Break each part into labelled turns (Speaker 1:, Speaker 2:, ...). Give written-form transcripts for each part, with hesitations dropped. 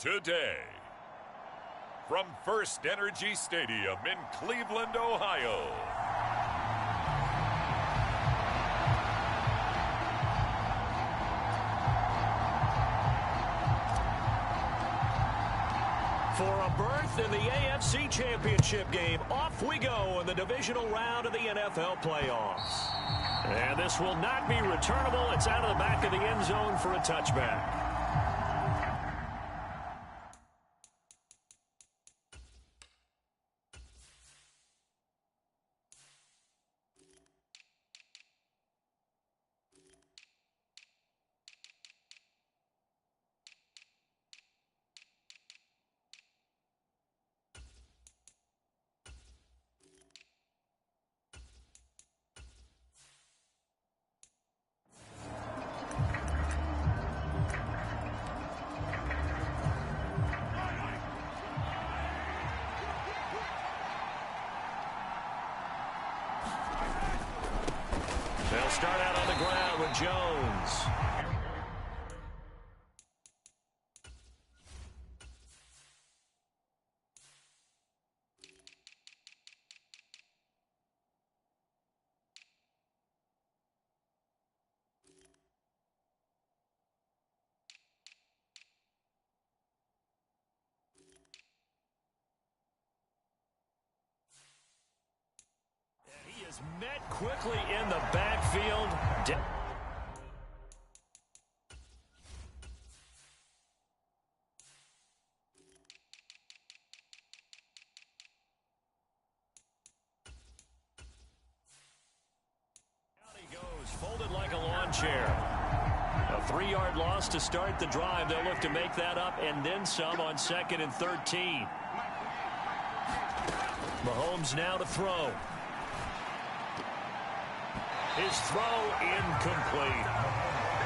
Speaker 1: today. From First Energy Stadium in Cleveland, Ohio.
Speaker 2: For a berth in the AFC Championship game, off we go in the divisional round of the NFL playoffs. And this will not be returnable. It's out of the back of the end zone for a touchback. They'll start out on the ground with Jones. Met quickly in the backfield. Down he goes, folded like a lawn chair. A 3-yard loss to start the drive. They'll look to make that up and then some on 2nd and 13. Mahomes now to throw. His throw incomplete.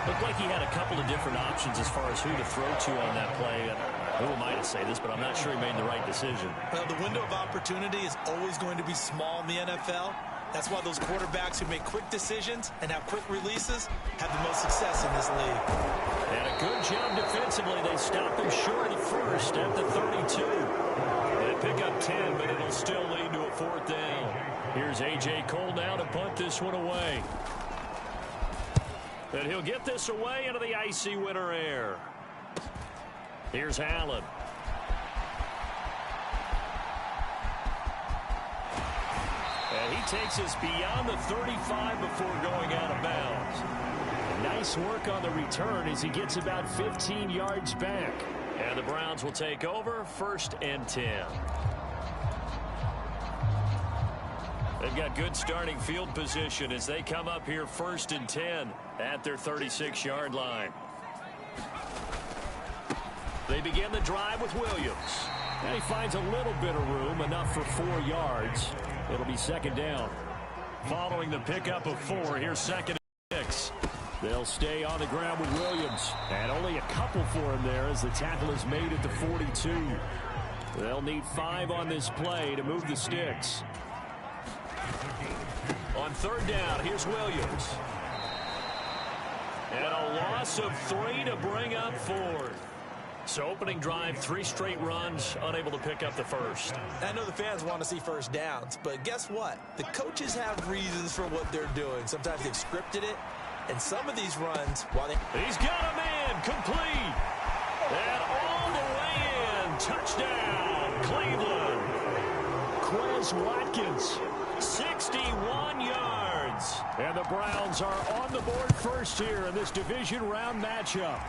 Speaker 2: Looked like he had a couple of different options as far as who to throw to on that play. Who am I to say this, but I'm not sure he made the right decision.
Speaker 3: Well, the window of opportunity is always going to be small in the NFL. That's why those quarterbacks who make quick decisions and have quick releases have the most success in this league.
Speaker 2: And a good job defensively. They stopped him short of the first at the 32. They pick up 10, but it'll still lead to a 4th down. Here's A.J. Cole now to punt this one away. And he'll get this away into the icy winter air. Here's Allen. And he takes us beyond the 35 before going out of bounds. Nice work on the return as he gets about 15 yards back. And the Browns will take over 1st and 10. They've got good starting field position as they come up here 1st and 10 at their 36-yard line. They begin the drive with Williams. And he finds a little bit of room, enough for 4 yards. It'll be 2nd down. Following the pickup of 4, here's 2nd and 6. They'll stay on the ground with Williams. And only a couple for him there as the tackle is made at the 42. They'll need 5 on this play to move the sticks. On 3rd down, here's Williams. And a loss of 3 to bring up 4th. So opening drive, 3 straight runs, unable to pick up the first.
Speaker 3: I know the fans want to see first downs, but guess what? The coaches have reasons for what they're doing. Sometimes they've scripted it, and some of these runs, while they...
Speaker 2: He's got a man, complete. And all the way in, touchdown, Cleveland. Quez Watkins. 61 yards. And the Browns are on the board first here in this division round matchup.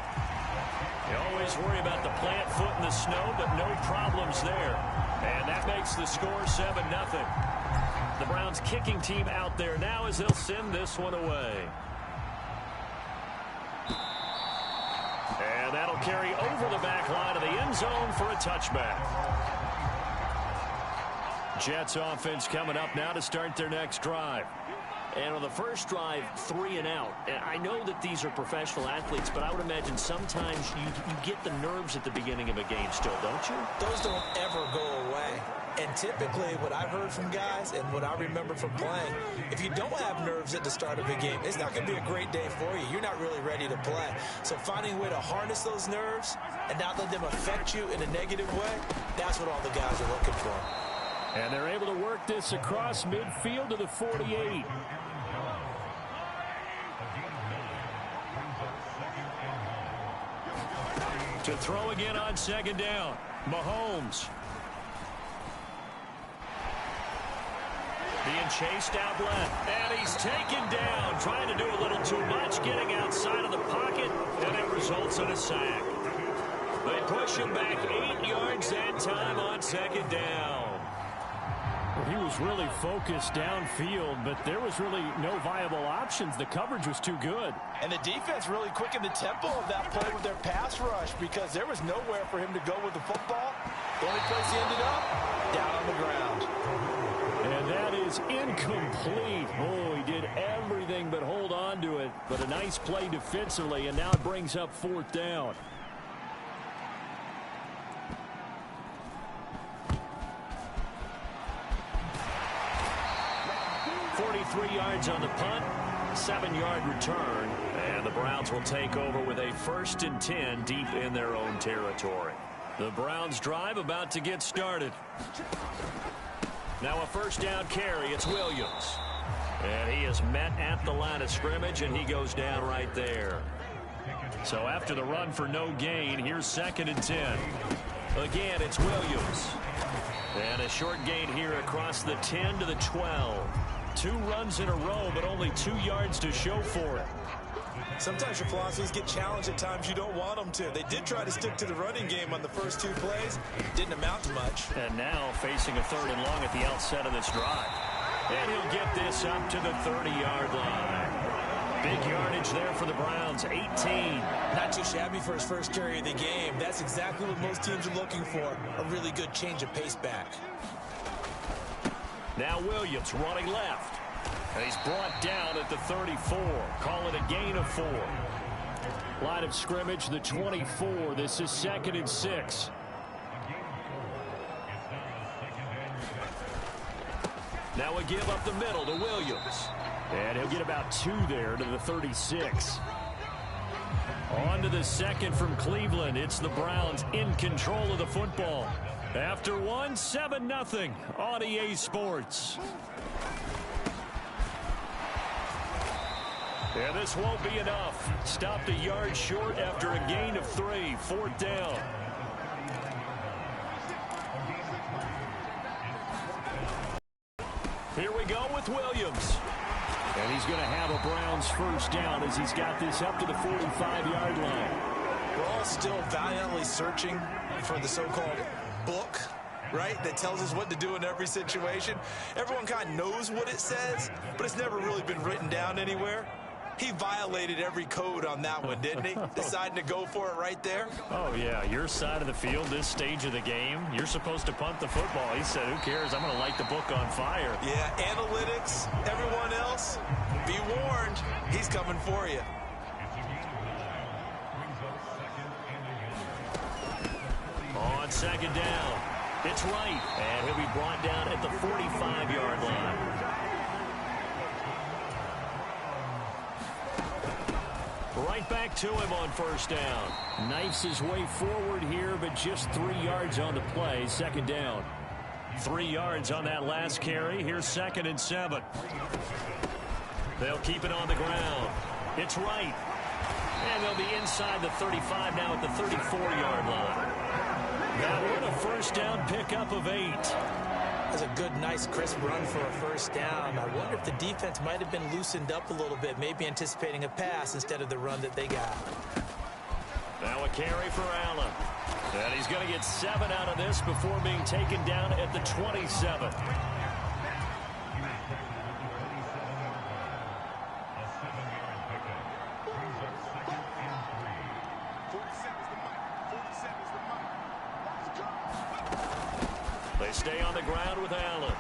Speaker 2: You always worry about the plant foot in the snow, but no problems there. And that makes the score 7-0. The Browns kicking team out there now as they'll send this one away. And that'll carry over the back line of the end zone for a touchback. Jets offense coming up now to start their next drive. And on the first drive, 3 and out. And I know that these are professional athletes, but I would imagine sometimes you get the nerves at the beginning of a game still, don't you?
Speaker 3: Those don't ever go away. And typically what I've heard from guys and what I remember from playing, if you don't have nerves at the start of a game, it's not going to be a great day for you. You're not really ready to play. So finding a way to harness those nerves and not let them affect you in a negative way, that's what all the guys are looking for.
Speaker 2: And they're able to work this across midfield to the 48. To throw again on second down, Mahomes. Being chased out left, and he's taken down, trying to do a little too much, getting outside of the pocket, and it results in a sack. They push him back 8 yards that time on second down.
Speaker 4: He was really focused downfield, but there was really no viable options. The coverage was too good.
Speaker 3: And the defense really quickened the tempo of that play with their pass rush because there was nowhere for him to go with the football. The only place he ended up, down on the ground.
Speaker 4: And that is incomplete. Oh, he did everything but hold on to it. But a nice play defensively, and now it brings up 4th down.
Speaker 2: 43 yards on the punt, 7-yard return, and the Browns will take over with a 1st and 10 deep in their own territory. The Browns drive about to get started. Now a 1st down carry, it's Williams. And he is met at the line of scrimmage, and he goes down right there. So after the run for no gain, here's 2nd and 10. Again, it's Williams. And a short gain here across the 10 to the 12. 2 runs in a row, but only 2 yards to show for it.
Speaker 3: Sometimes your philosophies get challenged at times you don't want them to. They did try to stick to the running game on the first 2 plays. Didn't amount to much.
Speaker 2: And now facing a 3rd and long at the outset of this drive. And he'll get this up to the 30-yard line. Big yardage there for the Browns, 18.
Speaker 3: Not too shabby for his first carry of the game. That's exactly what most teams are looking for, a really good change of pace back.
Speaker 2: Now Williams running left. And he's brought down at the 34. Call it a gain of 4.
Speaker 4: Line of scrimmage, the 24. This is 2nd and 6.
Speaker 2: Now a give up the middle to Williams.
Speaker 4: And he'll get about 2 there to the 36.
Speaker 2: On to the 2nd from Cleveland. It's the Browns in control of the football. After 1, 7-0 on EA Sports. And this won't be enough. Stopped a yard short after a gain of 3. 4th down. Here we go with Williams.
Speaker 4: And he's going to have a Browns 1st down as he's got this up to the 45-yard line.
Speaker 3: We're all still valiantly searching for the so-called book, right, that tells us what to do in every situation. Everyone kind of knows what it says, but it's never really been written down anywhere. He violated every code on that one, didn't he? Deciding to go for it right there.
Speaker 2: Oh, yeah, your side of the field, this stage of the game, you're supposed to punt the football. He said, who cares? I'm going to light the book on fire.
Speaker 3: Yeah, analytics, everyone else, be warned, he's coming for you.
Speaker 2: On 2nd down, it's Wright, and he'll be brought down at the 45-yard line. Right back to him on 1st down.
Speaker 4: Knifes his way forward here, but just 3 yards on the play. 2nd down.
Speaker 2: 3 yards on that last carry. Here's 2nd and 7. They'll keep it on the ground. It's Wright. And they'll be inside the 35 now at the 34-yard line. That one a 1st down pickup of 8.
Speaker 3: That's a good, nice, crisp run for a 1st down. I wonder if the defense might have been loosened up a little bit, maybe anticipating a pass instead of the run that they got.
Speaker 2: Now a carry for Allen. And he's going to get 7 out of this before being taken down at the 27. They stay on the ground with Allen.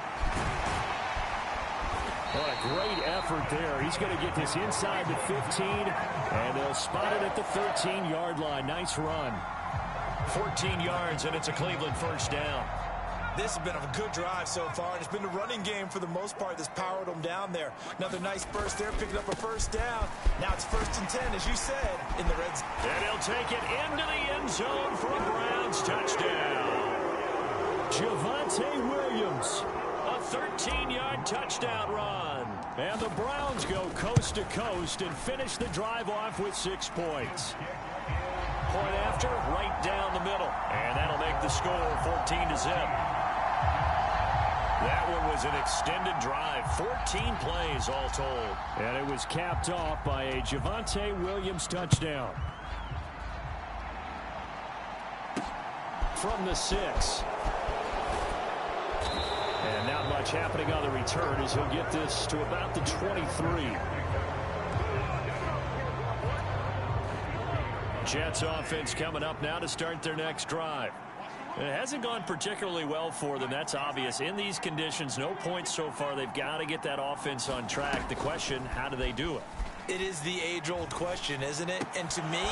Speaker 4: What a great effort there. He's going to get this inside the 15, and they'll spot it at the 13-yard line. Nice run.
Speaker 2: 14 yards, and it's a Cleveland 1st down.
Speaker 3: This has been a good drive so far, and it's been the running game for the most part that's powered them down there. Another nice burst there, picking up a first down. Now it's 1st and 10, as you said, in the red zone.
Speaker 2: And he'll take it into the end zone for a Browns touchdown. Javonte Williams, a 13-yard touchdown run. And the Browns go coast to coast and finish the drive off with 6 points. Point after, right down the middle. And that'll make the score 14-0. That one was an extended drive, 14 plays all told.
Speaker 4: And it was capped off by a Javonte Williams touchdown. From the 6. And not much happening on the return as he'll get this to about the 23. Jets offense coming up now to start their next drive. It hasn't gone particularly well for them. That's obvious. In these conditions, no points so far. They've got to get that offense on track. The question, how do they do it?
Speaker 3: It is the age-old question, isn't it? And to me,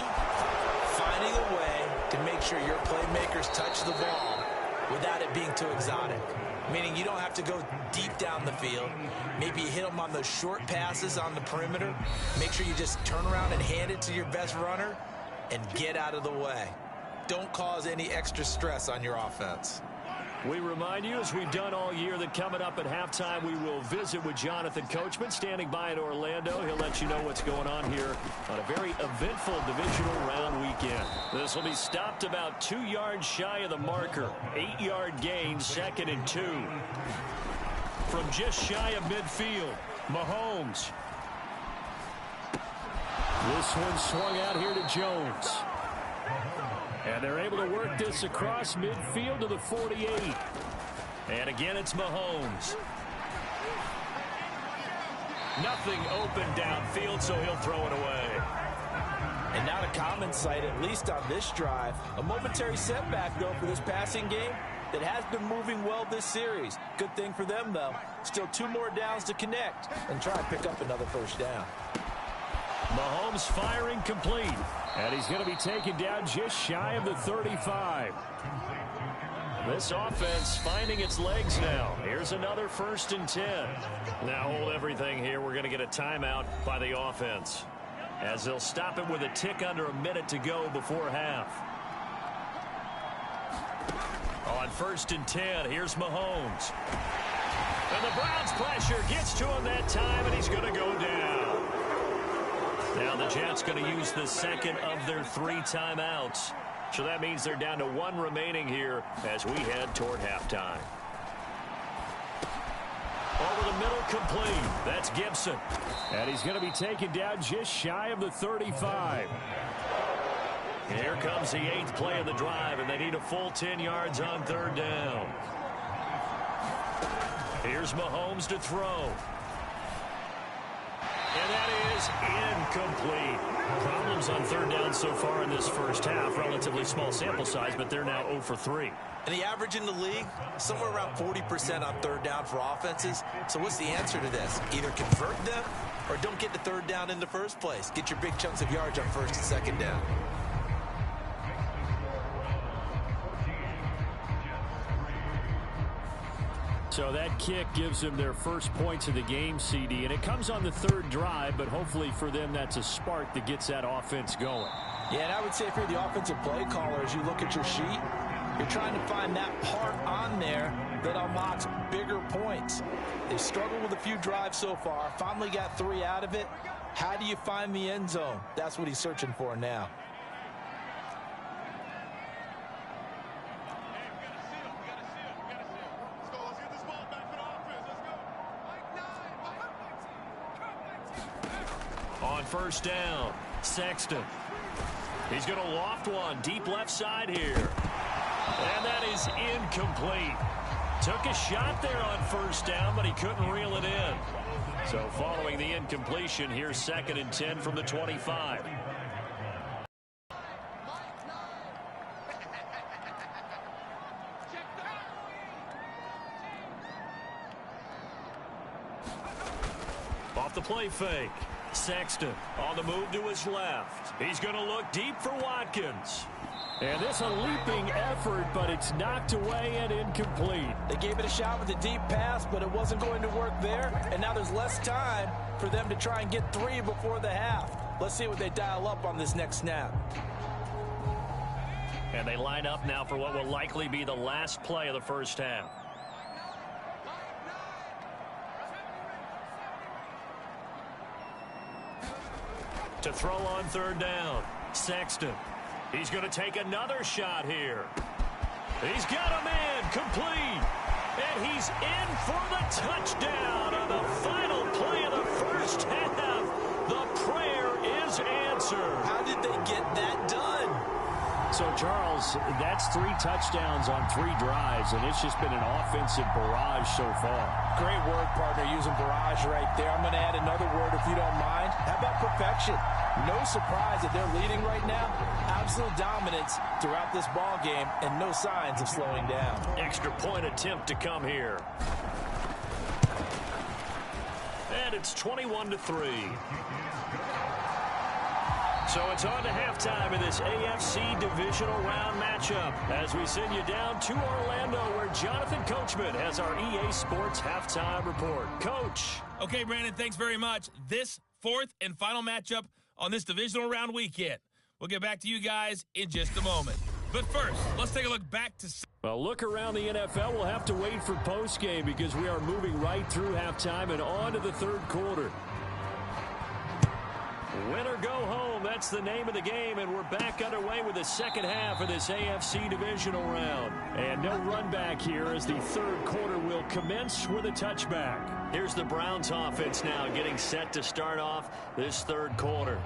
Speaker 3: finding a way to make sure your playmakers touch the ball without it being too exotic. Meaning you don't have to go deep down the field. Maybe you hit them on those short passes on the perimeter. Make sure you just turn around and hand it to your best runner and get out of the way. Don't cause any extra stress on your offense.
Speaker 4: We remind you, as we've done all year, that coming up at halftime, we will visit with Jonathan Coachman, standing by in Orlando. He'll let you know what's going on here on a very eventful divisional round weekend. This will be stopped about 2 yards shy of the marker. 8-yard gain, 2nd and 2. From just shy of midfield, Mahomes. This one swung out here to Jones. And they're able to work this across midfield to the 48. And again, it's Mahomes. Nothing open downfield, so he'll throw it away.
Speaker 3: And not a common sight, at least on this drive. A momentary setback, though, for this passing game that has been moving well this series. Good thing for them, though. Still 2 more downs to connect and try and pick up another first down.
Speaker 4: Mahomes firing complete. And he's going to be taken down just shy of the 35. This offense finding its legs now. Here's another 1st and 10. Now hold everything here. We're going to get a timeout by the offense, as they'll stop it with a tick under a minute to go before half. On 1st and 10, here's Mahomes. And the Browns pressure gets to him that time, and he's going to go down. Now the Jets going to use the 2nd of their 3 timeouts. So that means they're down to 1 remaining here as we head toward halftime. Over the middle, complete. That's Gibson. And he's going to be taken down just shy of the 35. Here comes the 8th play of the drive, and they need a full 10 yards on 3rd down. Here's Mahomes to throw. And that is incomplete. Problems on 3rd down so far in this first half. Relatively small sample size, but they're now 0 for 3.
Speaker 3: And the average in the league, somewhere around 40% on 3rd down for offenses. So what's the answer to this? Either convert them or don't get the 3rd down in the first place. Get your big chunks of yards on 1st and 2nd down.
Speaker 4: So that kick gives them their first points of the game, CD, and it comes on the 3rd drive, but hopefully for them that's a spark that gets that offense going.
Speaker 3: Yeah, and I would say if you're the offensive play caller, as you look at your sheet, you're trying to find that part on there that unlocks bigger points. They've struggled with a few drives so far, finally got 3 out of it. How do you find the end zone? That's what he's searching for now.
Speaker 4: On 1st down, Sexton. He's going to loft one deep left side here. And that is incomplete. Took a shot there on 1st down, but he couldn't reel it in. So following the incompletion, here's 2nd and 10 from the 25. Off the play fake. Sexton on the move to his left. He's going to look deep for Watkins. And this a leaping effort, but it's knocked away and incomplete.
Speaker 3: They gave it a shot with a deep pass, but it wasn't going to work there. And now there's less time for them to try and get 3 before the half. Let's see what they dial up on this next snap.
Speaker 4: And they line up now for what will likely be the last play of the first half. To throw on third down, Sexton. He's going to take another shot here. He's got a man complete. And he's in for the touchdown on the final play of the first half. The prayer is answered.
Speaker 3: How did they get that done?
Speaker 4: So, Charles, that's 3 touchdowns on 3 drives, and it's just been an offensive barrage so far.
Speaker 3: Great word, partner, using barrage right there. I'm going to add another word if you don't mind. How about perfection? No surprise that they're leading right now. Absolute dominance throughout this ball game and no signs of slowing down.
Speaker 4: Extra point attempt to come here. And it's 21-3. So it's on to halftime in this AFC divisional round matchup as we send you down to Orlando where Jonathan Coachman has our EA Sports halftime report. Coach.
Speaker 5: Okay, Brandon, thanks very much. This 4th and final matchup on this divisional round weekend. We'll get back to you guys in just a moment. But first, let's take a look back to...
Speaker 4: Well, look around the NFL. We'll have to wait for postgame because we are moving right through halftime and on to the third quarter. Win or go home, that's the name of the game, and we're back underway with the second half of this AFC divisional round. And no run back here as the third quarter will commence with a touchback. Here's the Browns offense now getting set to start off this third quarter.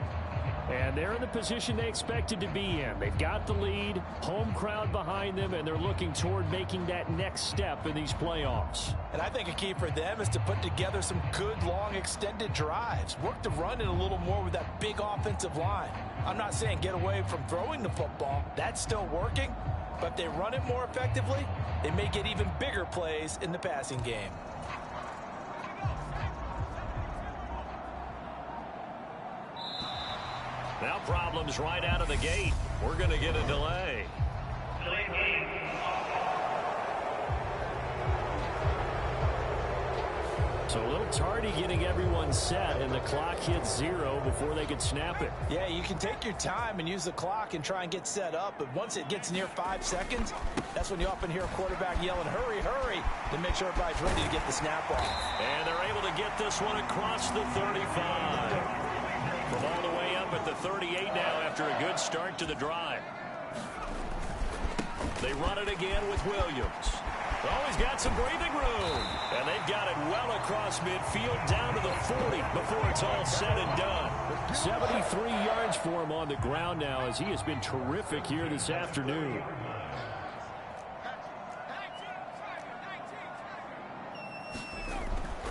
Speaker 4: And they're in the position they expected to be in. They've got the lead, home crowd behind them, and they're looking toward making that next step in these playoffs.
Speaker 3: And I think a key for them is to put together some good, long, extended drives. Work the run in a little more with that big offensive line. I'm not saying get away from throwing the football. That's still working. But if they run it more effectively, they may get even bigger plays in the passing game.
Speaker 4: Now problems right out of the gate. We're going to get a delay. So a little tardy getting everyone set, and the clock hits 0 before they can snap it.
Speaker 3: Yeah, you can take your time and use the clock and try and get set up, but once it gets near 5 seconds, that's when you often hear a quarterback yelling, hurry, hurry, to make sure everybody's ready to get the snap off.
Speaker 4: And they're able to get this one across the 35. From all the way up at the 38 now after a good start to the drive. They run it again with Williams. Oh, he's got some breathing room. And they've got it well across midfield down to the 40 before it's all said and done. 73 yards for him on the ground now as he has been terrific here this afternoon.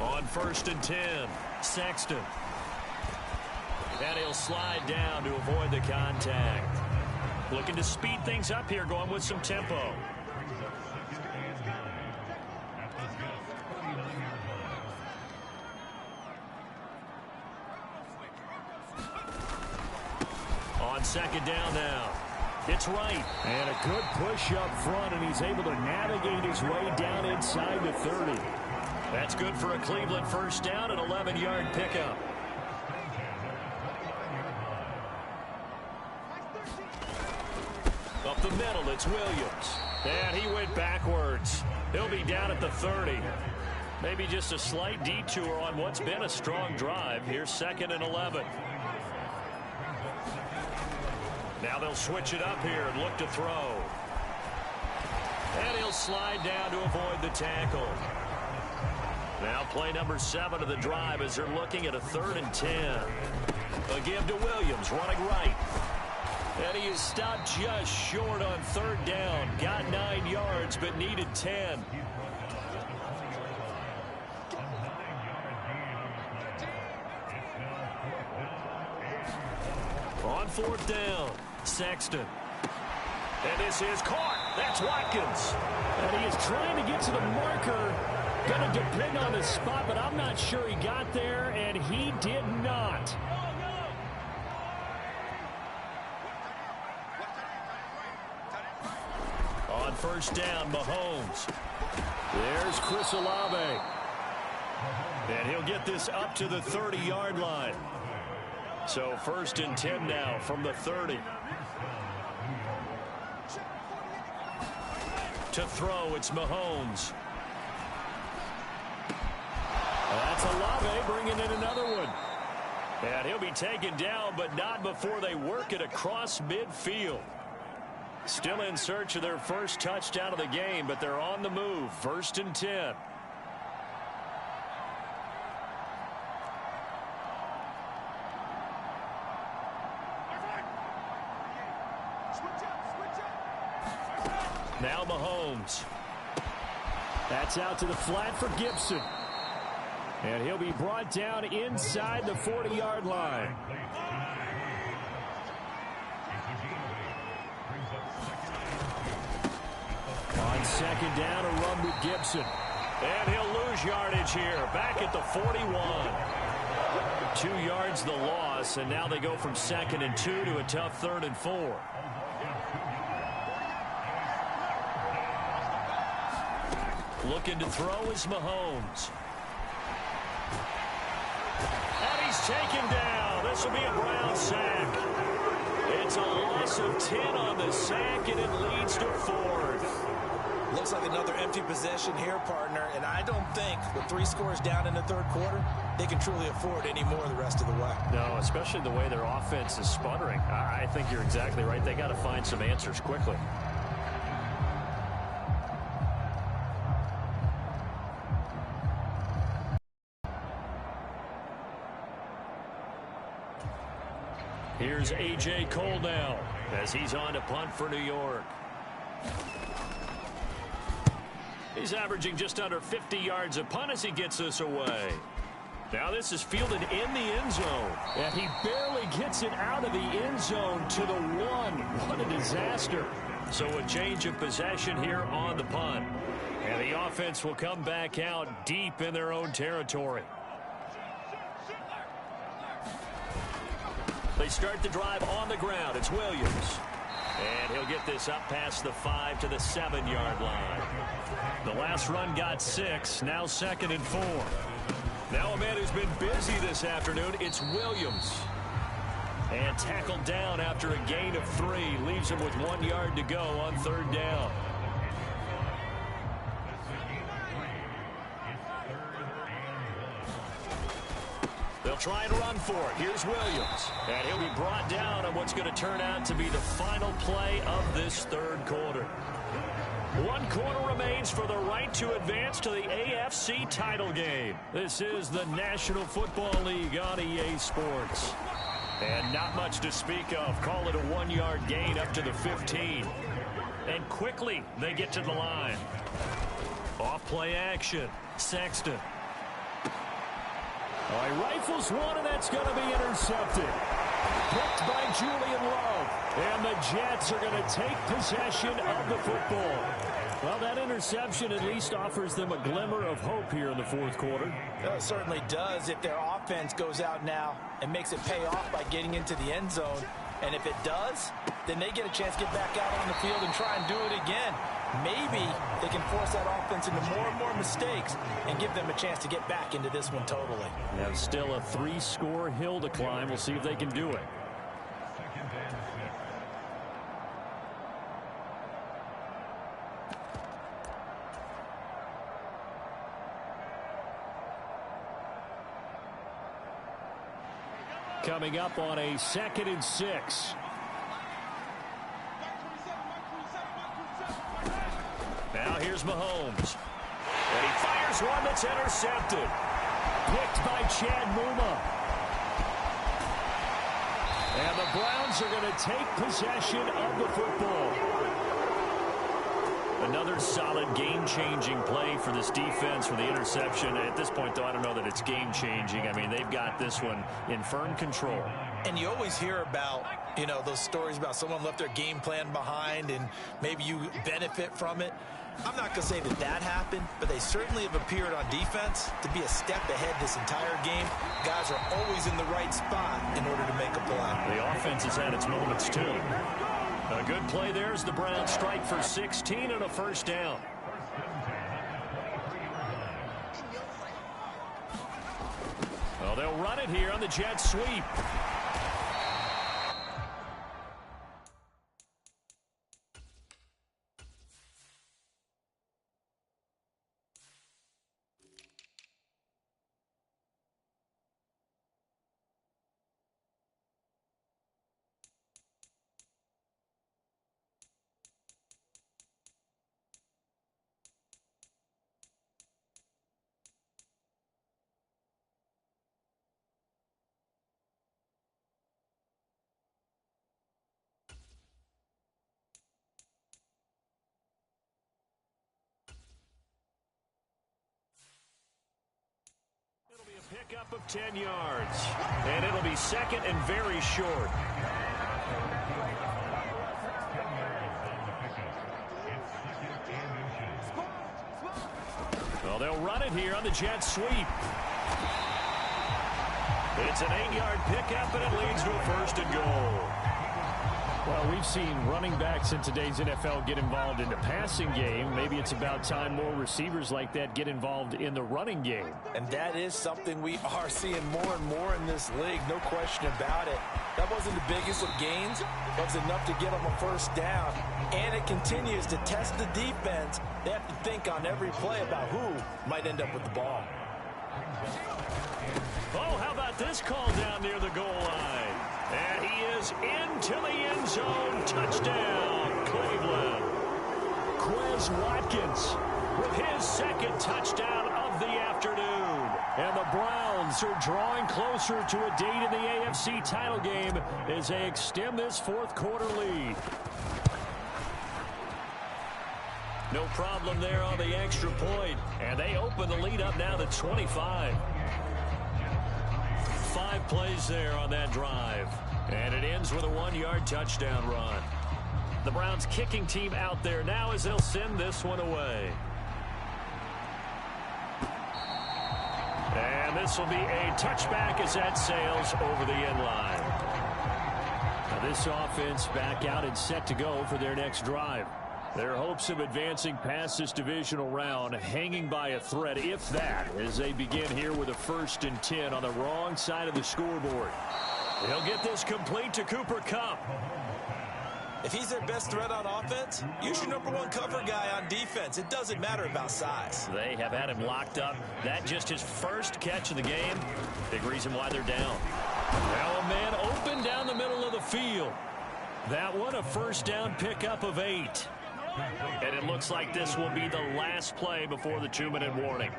Speaker 4: On 1st and 10, Sexton. And he'll slide down to avoid the contact. Looking to speed things up here, going with some tempo. On 2nd down now. It's right. And a good push up front, and he's able to navigate his way down inside the 30. That's good for a Cleveland first down, an 11-yard pickup. Up the middle, it's Williams. And he went backwards. He'll be down at the 30. Maybe just a slight detour on what's been a strong drive. Here's 2nd and 11. Now they'll switch it up here and look to throw. And he'll slide down to avoid the tackle. Now play number 7 of the drive as they're looking at a 3rd and 10. A give to Williams, running right. And he is stopped just short on 3rd down. Got 9 yards, but needed 10. On 4th down, Sexton. And this is caught. That's Watkins. And he is trying to get to the marker. Going to depend on the spot, but I'm not sure he got there, and he did not. first down, Mahomes. There's Chris Olave. And he'll get this up to the 30-yard line. So 1st and 10 now from the 30. To throw, it's Mahomes. That's Olave bringing in another one. And he'll be taken down, but not before they work it across midfield. Still in search of their first touchdown of the game, but they're on the move. 1st and 10. Now Mahomes. That's out to the flat for Gibson. And he'll be brought down inside the 40-yard line. On 2nd down, a run with Gibson. And he'll lose yardage here. Back at the 41. 2 yards the loss, and now they go from 2nd and 2 to a tough 3rd and 4. Looking to throw is Mahomes. And he's taken down. This will be a Brown sack. It's a loss of 10 on the sack, and it leads to 4th.
Speaker 3: Looks like another empty possession here, partner, and I don't think with 3 scores down in the 3rd quarter, they can truly afford any more the rest of the way.
Speaker 4: No, especially the way their offense is sputtering. I think you're exactly right. They got to find some answers quickly. Here's A.J. Cole now as he's on to punt for New York. He's averaging just under 50 yards a punt as he gets this away. Now this is fielded in the end zone. And he barely gets it out of the end zone to the 1. What a disaster. So a change of possession here on the punt. And the offense will come back out deep in their own territory. They start the drive on the ground. It's Williams. And he'll get this up past the 5 to the 7-yard line. The last run got 6. Now 2nd and 4. Now a man who's been busy this afternoon. It's Williams. And tackled down after a gain of 3. Leaves him with 1 yard to go on 3rd down. They'll try and run for it. Here's Williams. And he'll be brought down on what's going to turn out to be the final play of this 3rd quarter. 1 quarter remains for the right to advance to the AFC title game. This is the National Football League on EA Sports. And not much to speak of. Call it a 1-yard gain up to the 15. And quickly they get to the line. Off play action. Sexton. Oh, he rifles one, and that's going to be intercepted. Picked by Julian Love. And the Jets are going to take possession of the football. Well, that interception at least offers them a glimmer of hope here in the 4th quarter.
Speaker 3: It certainly does if their offense goes out now and makes it pay off by getting into the end zone. And if it does, then they get a chance to get back out on the field and try and do it again. Maybe they can force that offense into more and more mistakes and give them a chance to get back into this one totally.
Speaker 4: Now still a 3-score hill to climb. We'll see if they can do it. Coming up on a 2nd and 6. Now here's Mahomes. And he fires one that's intercepted. Picked by Chad Muma. And the Browns are going to take possession of the football. Another solid game-changing play for this defense for the interception. At this point, though, I don't know that it's game-changing. I mean, they've got this one in firm control.
Speaker 3: And you always hear about, you know, those stories about someone left their game plan behind and maybe you benefit from it. I'm not going to say that that happened, but they certainly have appeared on defense to be a step ahead this entire game. Guys are always in the right spot in order to make a play.
Speaker 4: The offense has had its moments, too. A good play there as the Browns strike for 16 and a first down. Well, they'll run it here on the jet sweep. Pickup of 10 yards. And it'll be second and very short. Well, they'll run it here on the jet sweep. It's an 8-yard pickup, and it leads to a first and goal.
Speaker 2: Well, we've seen running backs in today's NFL get involved in the passing game. Maybe it's about time more receivers like that get involved in the running game.
Speaker 3: And that is something we are seeing more and more in this league, no question about it. That wasn't the biggest of gains, but it was enough to get them a first down. And it continues to test the defense. They have to think on every play about who might end up with the ball.
Speaker 4: Oh, how about this call down near the goal line? And he is into the end zone. Touchdown, Cleveland. Quez Watkins with his second touchdown of the afternoon. And the Browns are drawing closer to a date in the AFC title game as they extend this fourth quarter lead. No problem there on the extra point. And they open the lead up now to 25. 5 plays there on that drive. And it ends with a 1-yard touchdown run. The Browns kicking team out there now as they'll send this one away. And this will be a touchback as that sails over the end line. Now this offense back out and set to go for their next drive. Their hopes of advancing past this divisional round hanging by a thread, if that, as they begin here with a 1st and 10 on the wrong side of the scoreboard. He'll get this complete to Cooper Kupp.
Speaker 3: If he's their best threat on offense, use your _1 cover guy on defense. It doesn't matter about size.
Speaker 4: They have had him locked up. That just his first catch of the game. Big reason why they're down. Now a man open down the middle of the field. That one a first down pickup of 8. And it looks like this will be the last play before the 2-minute warning.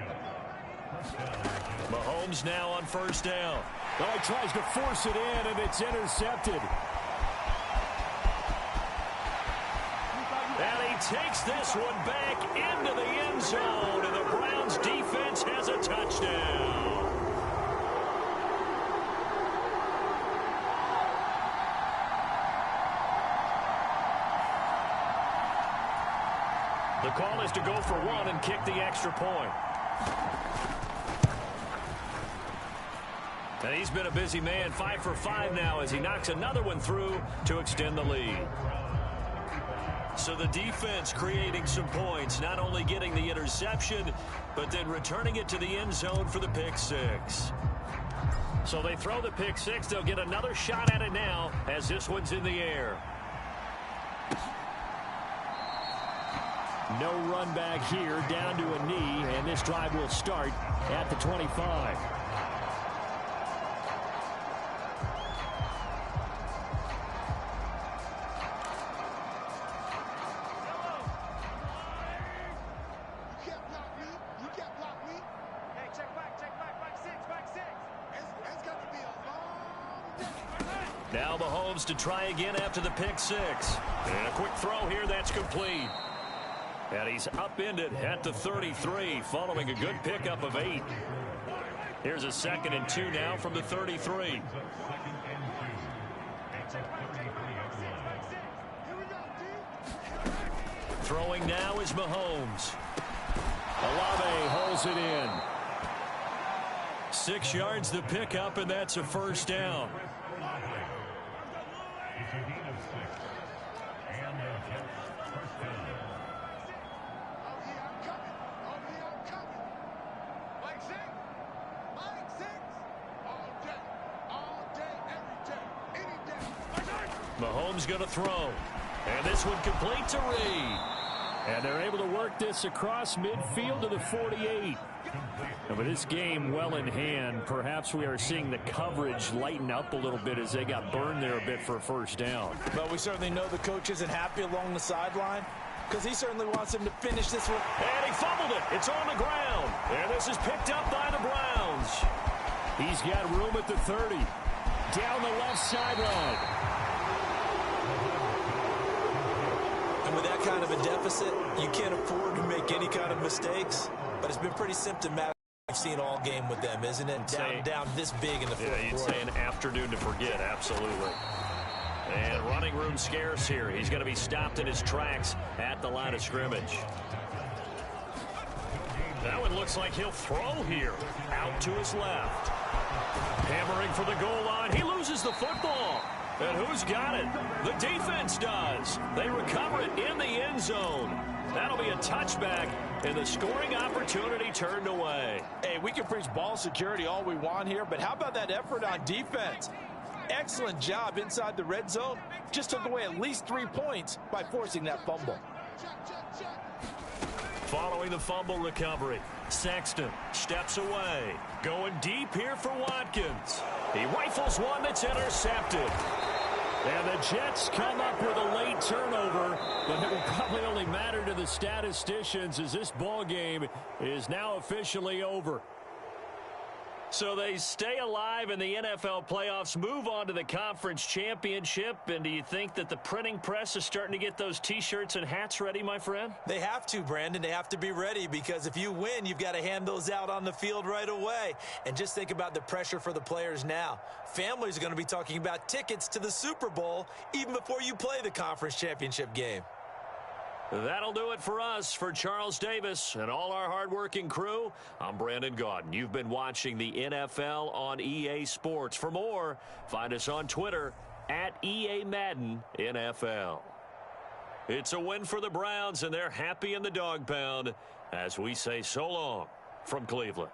Speaker 4: Mahomes now on first down.
Speaker 2: Oh, he tries to force it in, and it's intercepted.
Speaker 4: And he takes this one back into the end zone, and the Browns defense has a touchdown. The call is to go for 1 and kick the extra point. And he's been a busy man, 5 for 5 now as he knocks another one through to extend the lead. So the defense creating some points, not only getting the interception, but then returning it to the end zone for the pick 6. So they throw the pick 6. They'll get another shot at it now as this one's in the air.
Speaker 2: No run back here, down to a knee, and this drive will start at the 25.
Speaker 4: Now Mahomes to try again after the pick 6. And a quick throw here that's complete. And he's upended at the 33 following a good pickup of 8. Here's a 2nd and 2 now from the 33. Throwing now is Mahomes. Olave holds it in. 6 yards the pickup, and that's a first down. Mahomes going to throw. And this one complete to Reed. And they're able to work this across midfield to the 48. And with this game well in hand, perhaps we are seeing the coverage lighten up a little bit as they got burned there a bit for a first down.
Speaker 3: But we certainly know the coach isn't happy along the sideline because he certainly wants him to finish this one.
Speaker 4: And he fumbled it. It's on the ground. And this is picked up by the Browns. He's got room at the 30. Down the left sideline.
Speaker 3: And with that kind of a deficit, you can't afford to make any kind of mistakes. But it's been pretty symptomatic. We've seen all game with them, isn't it? Down this big in the fourth quarter.
Speaker 4: You'd say an afternoon to forget, absolutely. And running room scarce here. He's going to be stopped in his tracks at the line of scrimmage. That one looks like he'll throw here. Out to his left. Hammering for the goal line. He loses the football. And who's got it? The defense does. They recover it in the end zone. That'll be a touchback, and the scoring opportunity turned away.
Speaker 3: Hey, we can preach ball security all we want here, but how about that effort on defense? Excellent job inside the red zone. Just took away at least 3 points by forcing that fumble.
Speaker 4: Following the fumble recovery, Sexton steps away. Going deep here for Watkins. He rifles one that's intercepted. And the Jets come up with a late turnover, but it will probably only matter to the statisticians as this ball game is now officially over. So they stay alive in the NFL playoffs, move on to the conference championship. And do you think that the printing press is starting to get those T-shirts and hats ready, my friend?
Speaker 3: They have to, Brandon. They have to be ready because if you win, you've got to hand those out on the field right away. And just think about the pressure for the players now. Families are going to be talking about tickets to the Super Bowl even before you play the conference championship game.
Speaker 4: That'll do it for us. For Charles Davis and all our hardworking crew, I'm Brandon Gaudin. You've been watching the NFL on EA Sports. For more, find us on Twitter at EA Madden NFL. It's a win for the Browns, and they're happy in the dog pound as we say so long from Cleveland.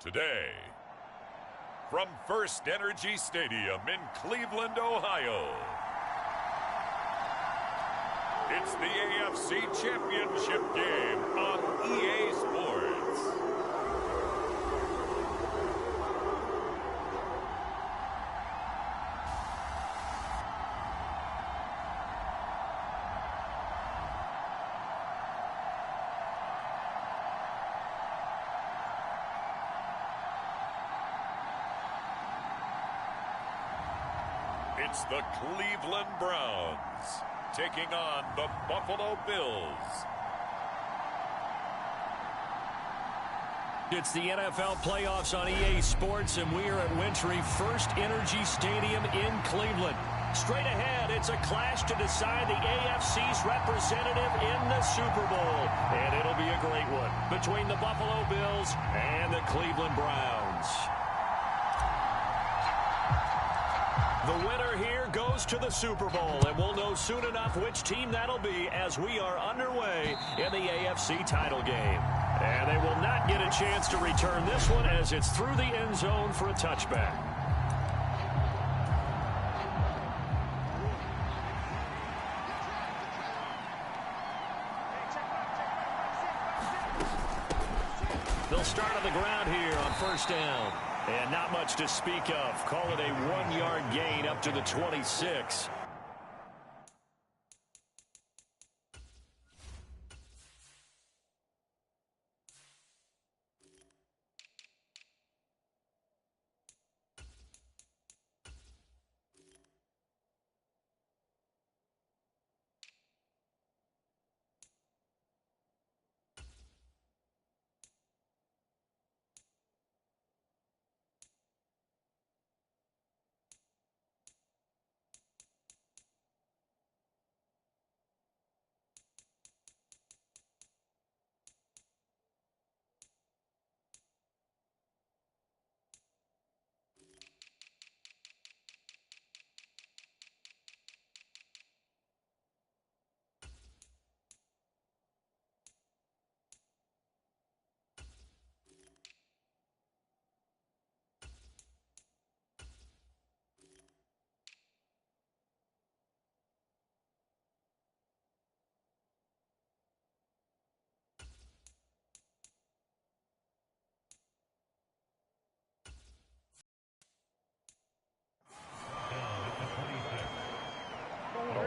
Speaker 1: Today, from First Energy Stadium in Cleveland, Ohio, it's the AFC Championship game on EA Sports. It's the Cleveland Browns taking on the Buffalo Bills.
Speaker 4: It's the NFL playoffs on EA Sports, and we are at Wintry First Energy Stadium in Cleveland. Straight ahead, it's a clash to decide the AFC's representative in the Super Bowl. And it'll be a great one between the Buffalo Bills and the Cleveland Browns. The winner here goes to the Super Bowl, and we'll know soon enough which team that'll be as we are underway in the AFC title game. And they will not get a chance to return this one as it's through the end zone for a touchback. They'll start on the ground here on first down. And not much to speak of. Call it a 1-yard gain up to the 26.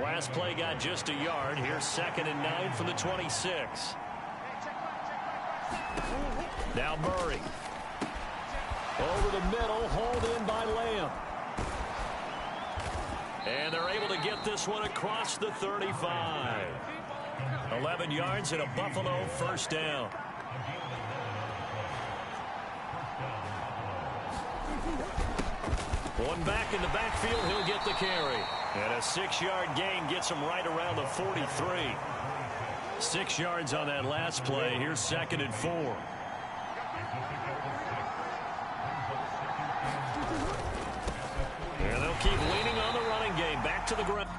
Speaker 4: Last play got just a yard. Here's 2nd and 9 from the 26. Now Murray. Over the middle, hauled in by Lamb. And they're able to get this one across the 35. 11 yards and a Buffalo first down. One back in the backfield, he'll get the carry. And a 6-yard gain gets him right around the 43. 6 yards on that last play. Here's 2nd and 4. And they'll keep leaning on the running game. Back to the ground.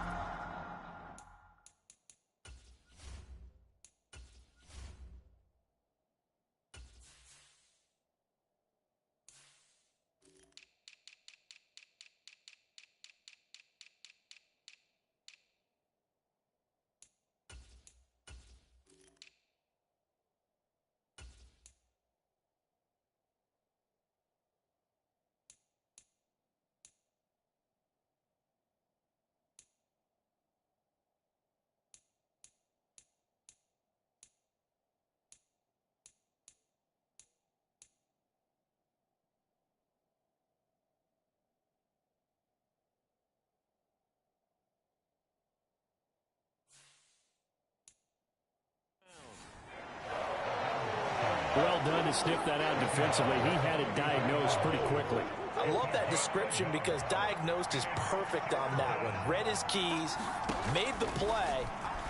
Speaker 4: Well done to sniff that out defensively. He had it diagnosed pretty quickly.
Speaker 3: I love that description because diagnosed is perfect on that one. Read his keys, made the play,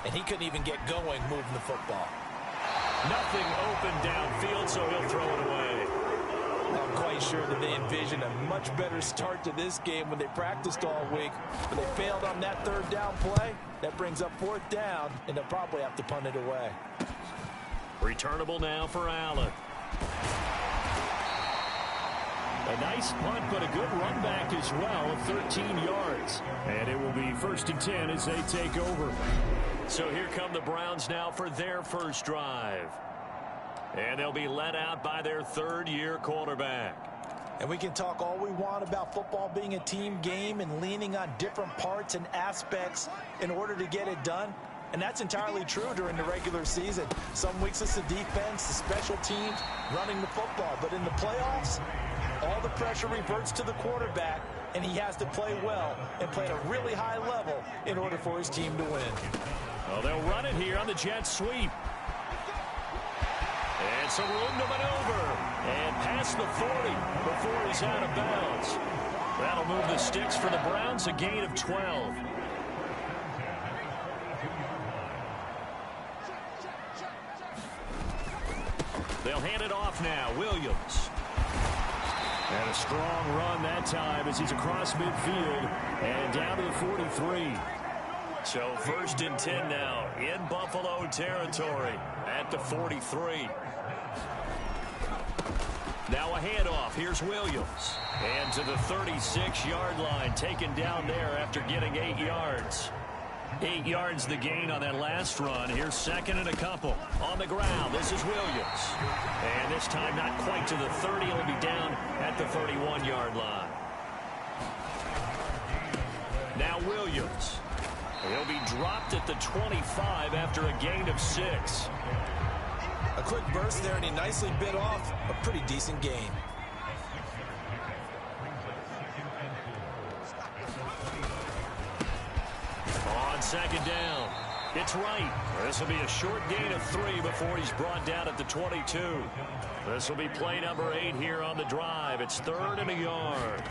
Speaker 3: and he couldn't even get going moving the football.
Speaker 4: Nothing open downfield, so he'll throw it away.
Speaker 3: I'm quite sure that they envisioned a much better start to this game when they practiced all week. But they failed on that 3rd down play. That brings up 4th down, and they'll probably have to punt it away.
Speaker 4: Returnable now for Allen. A nice punt, but a good run back as well of 13 yards. And it will be 1st and 10 as they take over. So here come the Browns now for their first drive. And they'll be led out by their third-year quarterback.
Speaker 3: And we can talk all we want about football being a team game and leaning on different parts and aspects in order to get it done. And that's entirely true during the regular season. Some weeks it's the defense, the special teams, running the football. But in the playoffs, all the pressure reverts to the quarterback, and he has to play well and play at a really high level in order for his team to win.
Speaker 4: Well, they'll run it here on the jet sweep. And some room to maneuver. And past the 40 before he's out of bounds. That'll move the sticks for the Browns, a gain of 12. They'll hand it off now. Williams. And a strong run that time as he's across midfield and down to the 43. So 1st and 10 now in Buffalo territory at the 43. Now a handoff. Here's Williams. And to the 36-yard line, taken down there after getting 8 yards. 8 yards the gain on that last run. Here's 2nd and a couple. On the ground, this is Williams. And this time not quite to the 30. He'll be down at the 31-yard line. Now Williams. He'll be dropped at the 25 after a gain of 6.
Speaker 3: A quick burst there, and he nicely bit off a pretty decent gain.
Speaker 4: On 2nd down, it's right. This will be a short gain of 3 before he's brought down at the 22. This will be play number 8 here on the drive. It's 3rd and a yard.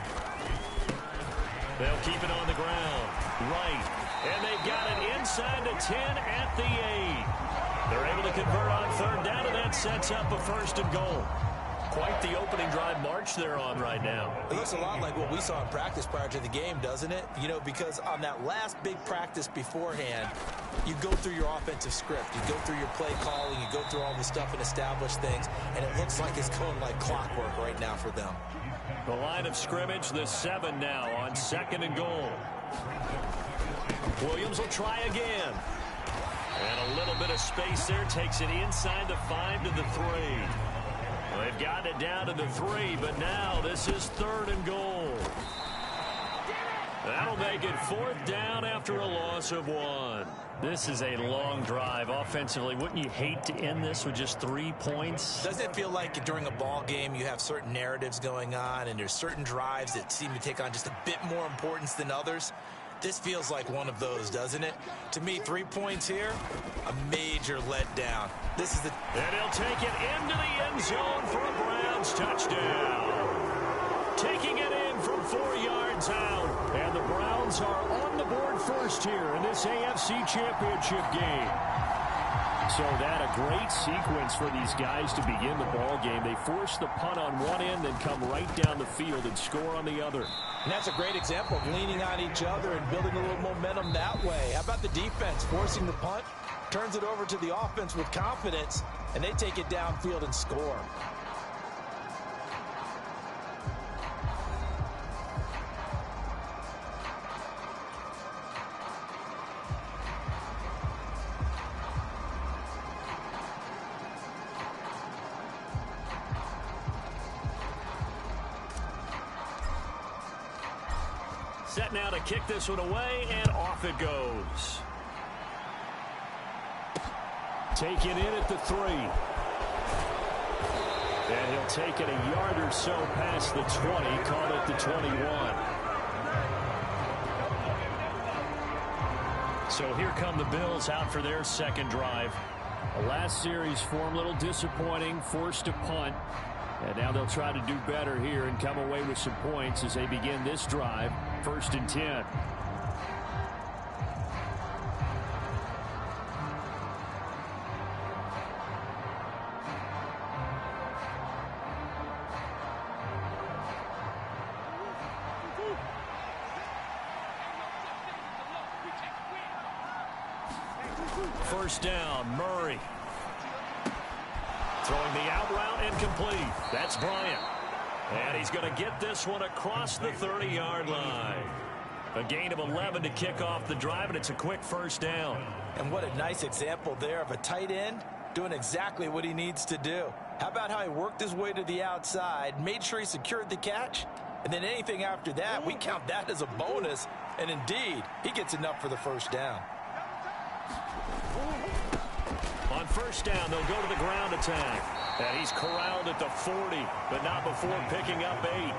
Speaker 4: They'll keep it on the ground. Right. And they've got it inside the 10 at the 8. They're able to convert on 3rd down, and that sets up a 1st and goal. Quite the opening drive march they're on right now.
Speaker 3: It looks a lot like what we saw in practice prior to the game, doesn't it? You know, because on that last big practice beforehand, you go through your offensive script. You go through your play calling. You go through all the stuff and establish things. And it looks like it's going like clockwork right now for them.
Speaker 4: The line of scrimmage, the 7 now on 2nd and goal. Williams will try again. And a little bit of space there. Takes it inside the 5 to the 3. They've gotten it down to the 3, but now this is 3rd and goal. That'll make it 4th down after a loss of 1. This is a long drive offensively. Wouldn't you hate to end this with just 3 points?
Speaker 3: Doesn't it feel like during a ball game you have certain narratives going on and there's certain drives that seem to take on just a bit more importance than others? This feels like one of those, doesn't it? To me, 3 points here, a major letdown. This is the...
Speaker 4: And he'll take it into the end zone for a Browns touchdown. Taking it in from 4 yards out. And the Browns are on the board first here in this AFC Championship game. So that a great sequence for these guys to begin the ball game. They force the punt on one end, then come right down the field and score on the other.
Speaker 3: And that's a great example of leaning on each other and building a little momentum that way. How about the defense forcing the punt, turns it over to the offense with confidence, and they take it downfield and score.
Speaker 4: Set now to kick this one away, and off it goes. Taken in at the 3. And he'll take it a yard or so past the 20, call it the 21. So here come the Bills out for their 2nd drive. The last series form a little disappointing, forced to punt. And now they'll try to do better here and come away with some points as they begin this drive. 1st and 10. First down, Murray. Throwing the out route incomplete. That's Bryant. And he's going to get this one across the 30-yard line. A gain of 11 to kick off the drive, and it's a quick first down.
Speaker 3: And what a nice example there of a tight end doing exactly what he needs to do. How about how he worked his way to the outside, made sure he secured the catch, and then anything after that, we count that as a bonus. And indeed, he gets enough for the first down.
Speaker 4: On first down, they'll go to the ground attack. And he's corralled at the 40, but not before picking up 8.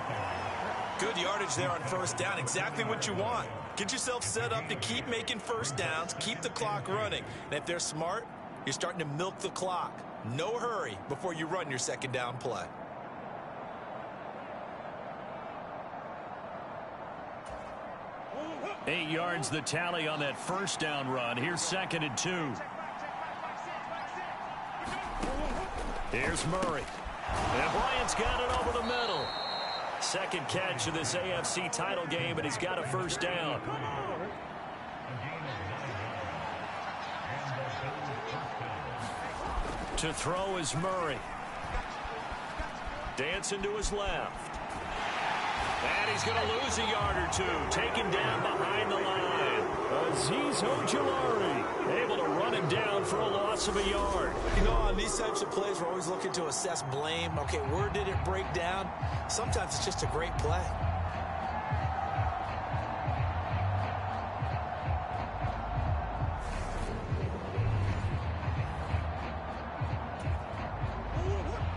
Speaker 3: Good yardage there on first down. Exactly what you want. Get yourself set up to keep making first downs, keep the clock running. And if they're smart, you're starting to milk the clock. No hurry before you run your second down play.
Speaker 4: Eight yards the tally on that first down run. Here's 2nd and 2. Here's Murray. And Bryant's got it over the middle. Second catch of this AFC title game, and he's got a first down. To throw is Murray. Dancing to his left. And he's going to lose a yard or two. Taken down behind the line. Azeez Ojulari able to run him down for a loss of a yard.
Speaker 3: You know, on these types of plays, we're always looking to assess blame. Okay, where did it break down? Sometimes it's just a great play.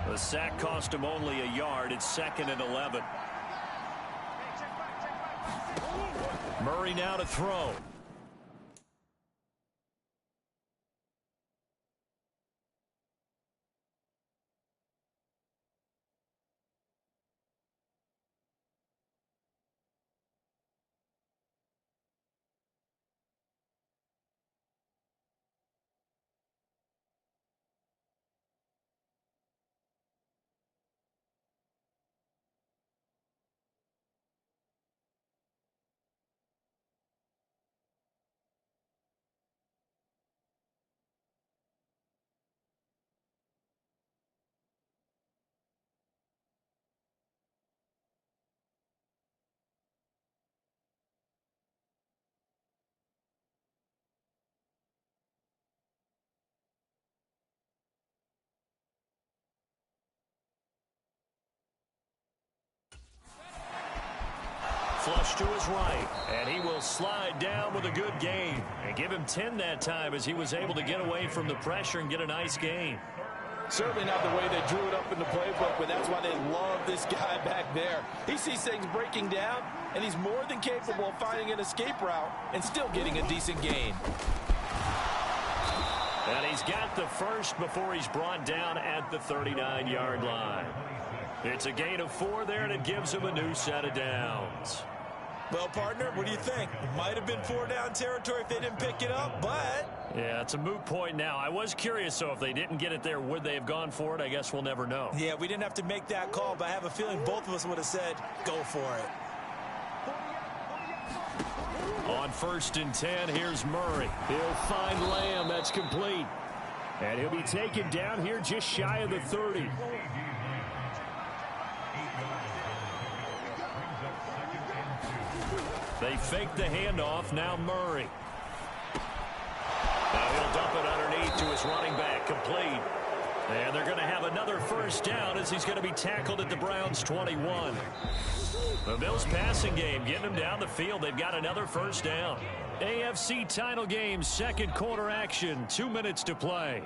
Speaker 4: The sack cost him only a yard. It's 2nd and 11. Murray now to throw. Flush to his right, and he will slide down with a good gain. And give him 10 that time as he was able to get away from the pressure and get a nice gain.
Speaker 3: Certainly not the way they drew it up in the playbook, but that's why they love this guy back there. He sees things breaking down, and he's more than capable of finding an escape route and still getting a decent gain.
Speaker 4: And he's got the first before he's brought down at the 39-yard line. It's a gain of 4 there, and it gives him a new set of downs.
Speaker 3: Well, partner, what do you think? Might have been 4-down territory if they didn't pick it up, but...
Speaker 4: Yeah, it's a moot point now. I was curious, so if they didn't get it there, would they have gone for it? I guess we'll never know.
Speaker 3: Yeah, we didn't have to make that call, but I have a feeling both of us would have said, go for it.
Speaker 4: On 1st and 10, here's Murray. He'll find Lamb. That's complete. And he'll be taken down here just shy of the 30. They fake the handoff. Now Murray. Now he'll dump it underneath to his running back. Complete. And they're going to have another first down as he's going to be tackled at the Browns' 21. The Bills passing game getting them down the field. They've got another first down. AFC title game, second quarter action. 2 minutes to play.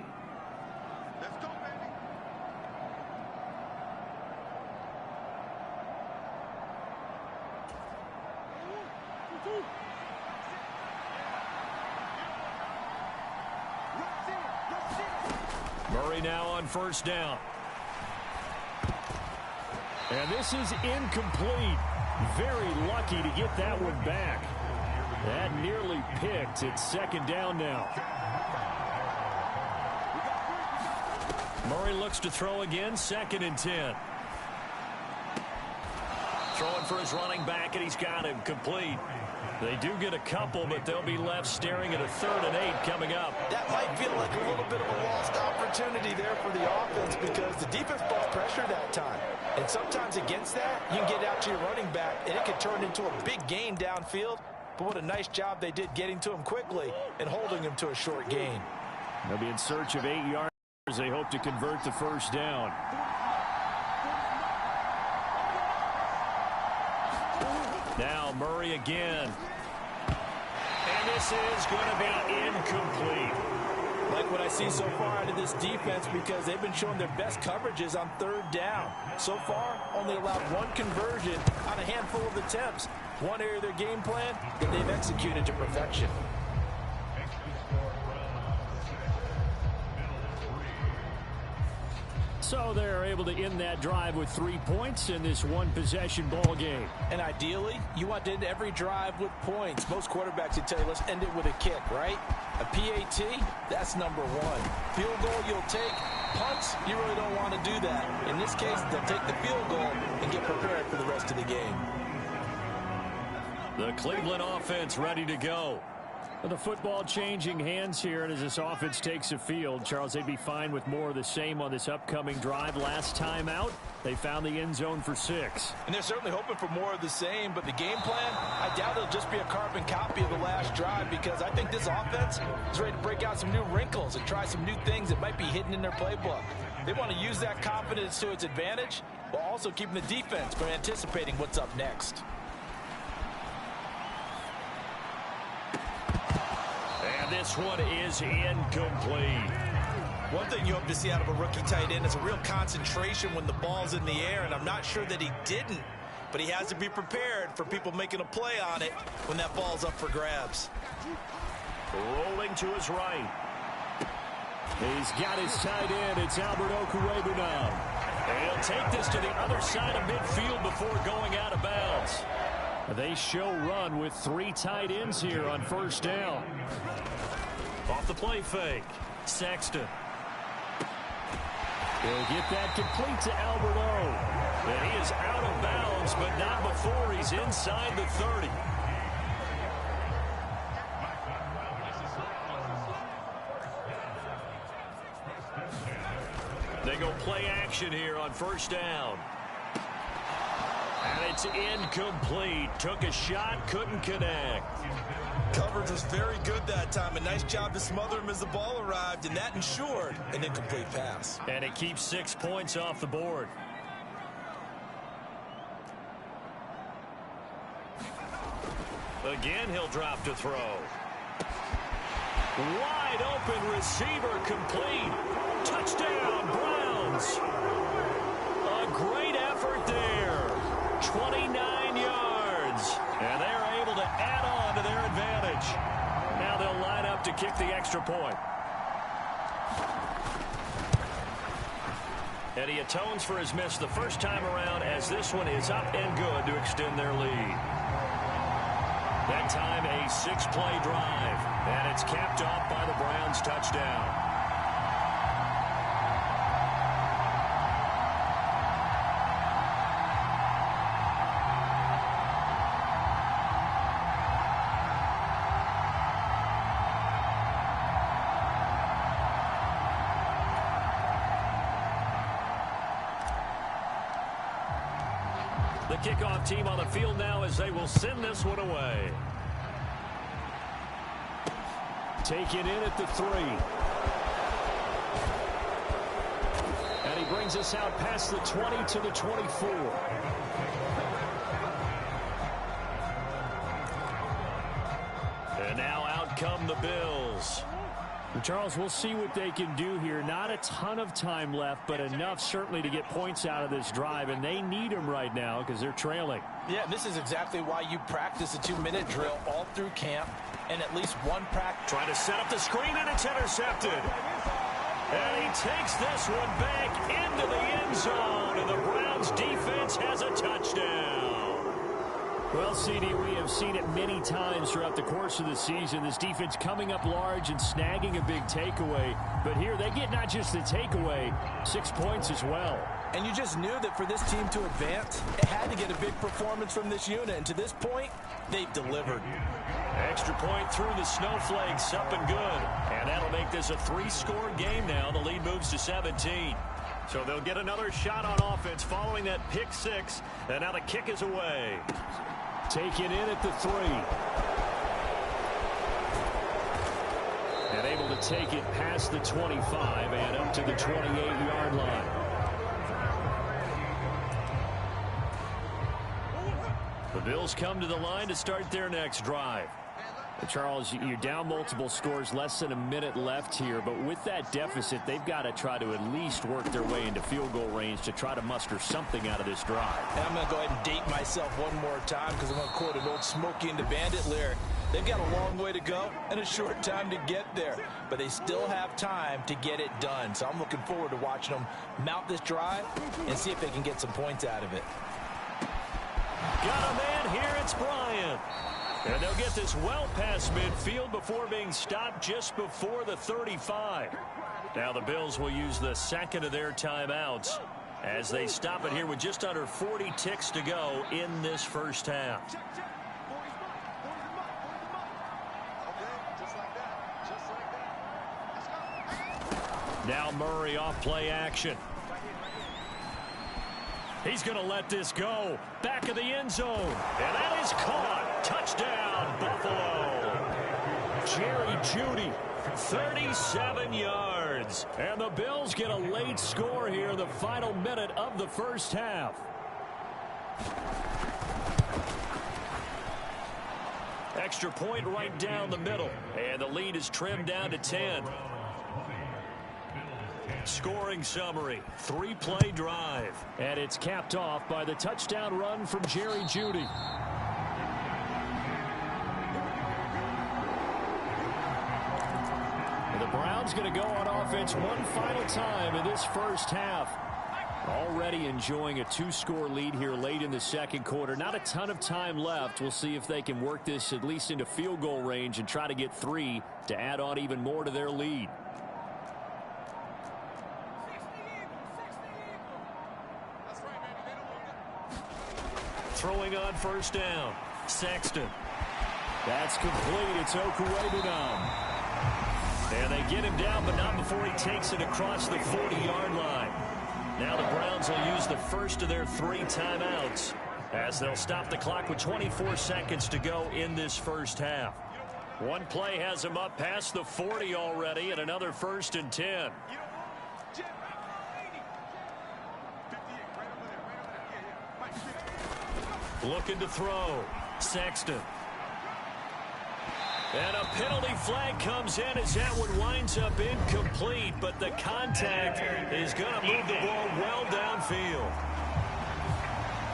Speaker 4: Murray now on first down. And this is incomplete. Very lucky to get that one back. That nearly picked. It's second down now. Murray looks to throw again. 2nd and 10. Throwing for his running back, and he's got him complete. They do get a couple, but they'll be left staring at a 3rd and 8 coming up.
Speaker 3: That might feel like a little bit of a lost opportunity there for the offense because the defense brought pressure that time. And sometimes against that, you can get out to your running back, and it can turn into a big gain downfield. But what a nice job they did getting to him quickly and holding him to a short gain.
Speaker 4: They'll be in search of 8 yards as they hope to convert the first down. Now Murray again. And this is going to be incomplete.
Speaker 3: Like what I see so far out of this defense because they've been showing their best coverages on 3rd down. So far, only allowed 1 conversion on a handful of attempts. One area of their game plan that they've executed to perfection.
Speaker 4: So they're able to end that drive with 3 points in this one-possession ball game.
Speaker 3: And ideally, you want to end every drive with points. Most quarterbacks would tell you, let's end it with a kick, right? A PAT, that's number 1. Field goal, you'll take. Punts, you really don't want to do that. In this case, they'll take the field goal and get prepared for the rest of the game.
Speaker 4: The Cleveland offense ready to go. The football changing hands here, and as this offense takes the field, Charles, they'd be fine with more of the same on this upcoming drive. Last time out, they found the end zone for 6.
Speaker 3: And they're certainly hoping for more of the same, but the game plan, I doubt it'll just be a carbon copy of the last drive because I think this offense is ready to break out some new wrinkles and try some new things that might be hidden in their playbook. They want to use that confidence to its advantage while also keeping the defense from anticipating what's up next.
Speaker 4: And this one is incomplete.
Speaker 3: One thing you hope to see out of a rookie tight end is a real concentration when the ball's in the air, and I'm not sure that he didn't, but he has to be prepared for people making a play on it when that ball's up for grabs.
Speaker 4: Rolling to his right. He's got his tight end. It's Albert Okuebu now. He'll take this to the other side of midfield before going out of bounds. They show run with 3 tight ends here on 1st down. Off the play fake. Sexton. He'll get that complete to Albert O. And he is out of bounds, but not before he's inside the 30. They go play action here on 1st down. And it's incomplete. Took a shot, couldn't connect.
Speaker 3: Coverage was very good that time. A nice job to smother him as the ball arrived, and that ensured an incomplete pass.
Speaker 4: And it keeps 6 points off the board. Again, he'll drop to throw. Wide open receiver complete. Touchdown, Browns. A great effort there. 29 yards. And they're able to add on to their advantage. Now they'll line up to kick the extra point. And he atones for his miss the first time around as this one is up and good to extend their lead. That time a 6-play drive. And it's capped off by the Browns touchdown. The kickoff team on the field now as they will send this one away. Taken in at the 3. And he brings us out past the 20 to the 24. And now out come the Bills. Charles, we'll see what they can do here. Not a ton of time left, but enough certainly to get points out of this drive, and they need them right now because they're trailing.
Speaker 3: Yeah, this is exactly why you practice a 2-minute drill all through camp and at least one practice.
Speaker 4: Trying to set up the screen, and it's intercepted. And he takes this one back into the end zone, and the Browns defense has a touchdown. Well, CD, we have seen it many times throughout the course of the season. This defense coming up large and snagging a big takeaway. But here they get not just the takeaway, 6 points as well.
Speaker 3: And you just knew that for this team to advance, it had to get a big performance from this unit. And to this point, they've delivered.
Speaker 4: Extra point through the Snowflakes, up and good. And that'll make this a 3-score game now. The lead moves to 17. So they'll get another shot on offense following that pick 6. And now the kick is away. Taken in at the 3. And able to take it past the 25 and up to the 28-yard line. The Bills come to the line to start their next drive. Charles, you're down multiple scores, less than a minute left here, but with that deficit, they've got to try to at least work their way into field goal range to try to muster something out of this drive.
Speaker 3: And I'm going to go ahead and date myself one more time because I'm going to quote an old Smokey and the Bandit lyric. They've got a long way to go and a short time to get there, but they still have time to get it done. So I'm looking forward to watching them mount this drive and see if they can get some points out of it.
Speaker 4: Got a man here, it's Bryant. And they'll get this well past midfield before being stopped just before the 35. Now the Bills will use the second of their timeouts as they stop it here with just under 40 ticks to go in this first half. Now Murray off play action. He's going to let this go. Back of the end zone. And that is caught. Touchdown, Buffalo. Jerry Jeudy, 37 yards. And the Bills get a late score here in the final minute of the first half. Extra point right down the middle. And the lead is trimmed down to 10. Scoring summary, 3-play drive. And it's capped off by the touchdown run from Jerry Jeudy. The Browns going to go on offense one final time in this first half. Already enjoying a 2-score lead here late in the second quarter. Not a ton of time left. We'll see if they can work this at least into field goal range and try to get 3 to add on even more to their lead. Throwing on first down. Sexton. That's complete. It's Okuwebunam. And they get him down, but not before he takes it across the 40-yard line. Now the Browns will use the first of their 3 timeouts as they'll stop the clock with 24 seconds to go in this first half. One play has him up past the 40 already, and another 1st and 10. Looking to throw. Sexton. And a penalty flag comes in as that one winds up incomplete, but the contact is going to move the ball well downfield.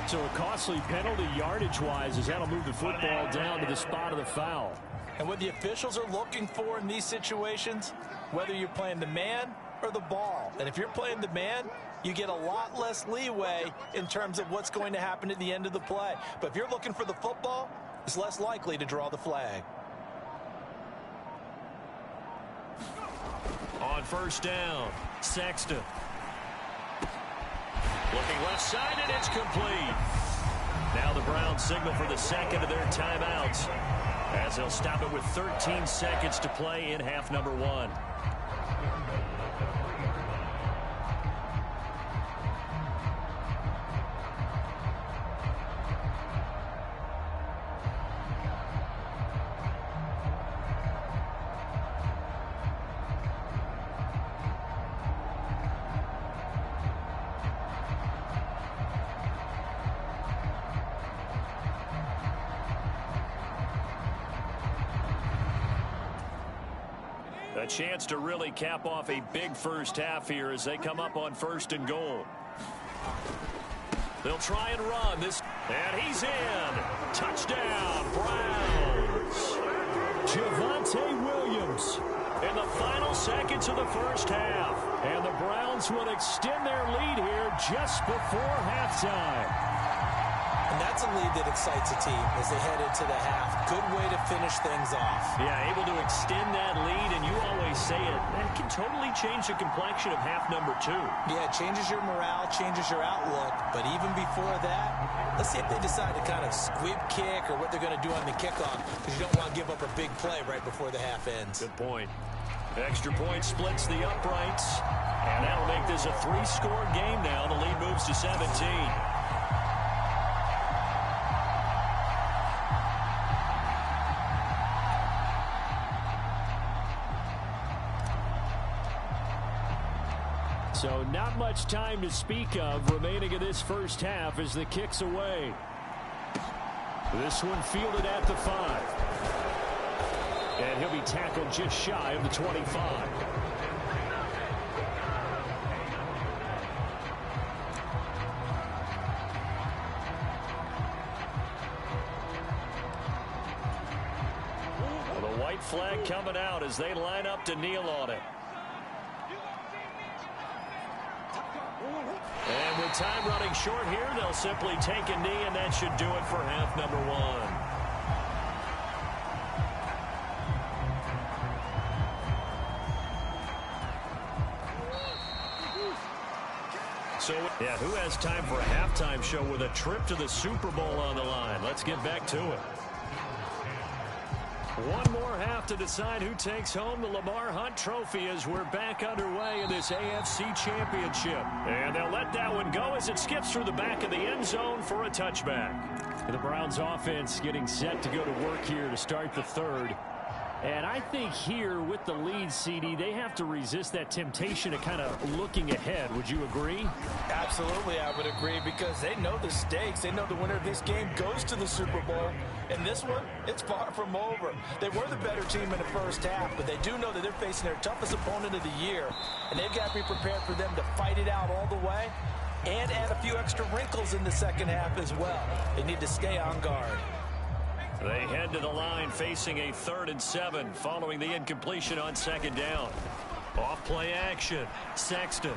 Speaker 4: So a costly penalty yardage-wise as that'll move the football down to the spot of the foul.
Speaker 3: And what the officials are looking for in these situations, whether you're playing the man or the ball. And if you're playing the man, you get a lot less leeway in terms of what's going to happen at the end of the play. But if you're looking for the football, it's less likely to draw the flag.
Speaker 4: On first down, Sexton. Looking left side, and it's complete. Now the Browns signal for the second of their timeouts as they'll stop it with 13 seconds to play in half number 1. A chance to really cap off a big first half here as they come up on 1st and goal. They'll try and run this, and he's in. Touchdown, Browns. Javonte Williams in the final seconds of the first half. And the Browns will extend their lead here just before halftime.
Speaker 3: And that's a lead that excites a team as they head into the half. Good way to finish things off.
Speaker 4: Yeah, able to extend that lead, and you always say it, that can totally change the complexion of half number 2.
Speaker 3: Yeah, it changes your morale, changes your outlook. But even before that, let's see if they decide to kind of squib kick or what they're going to do on the kickoff, because you don't want to give up a big play right before the half ends.
Speaker 4: Good point. Extra point splits the uprights, and that'll make this a 3-score game now. The lead moves to 17. So not much time to speak of remaining in this first half as the kick's away. This one fielded at the 5. And he'll be tackled just shy of the 25. Well, the white flag coming out as they line up to kneel on it. And with time running short here, they'll simply take a knee, and that should do it for half number 1. So, yeah, who has time for a halftime show with a trip to the Super Bowl on the line? Let's get back to it. One more half to decide who takes home the Lamar Hunt Trophy as we're back underway in this AFC Championship. And they'll let that one go as it skips through the back of the end zone for a touchback. And the Browns offense getting set to go to work here to start the third. And I think here with the lead, CD, they have to resist that temptation of kind of looking ahead. Would you agree?
Speaker 3: Absolutely, I would agree, because they know the stakes. They know the winner of this game goes to the Super Bowl. And this one, it's far from over. They were the better team in the first half, but they do know that they're facing their toughest opponent of the year. And they've got to be prepared for them to fight it out all the way and add a few extra wrinkles in the second half as well. They need to stay on guard.
Speaker 4: They head to the line facing a 3rd and 7 following the incompletion on 2nd down. Off play action. Sexton.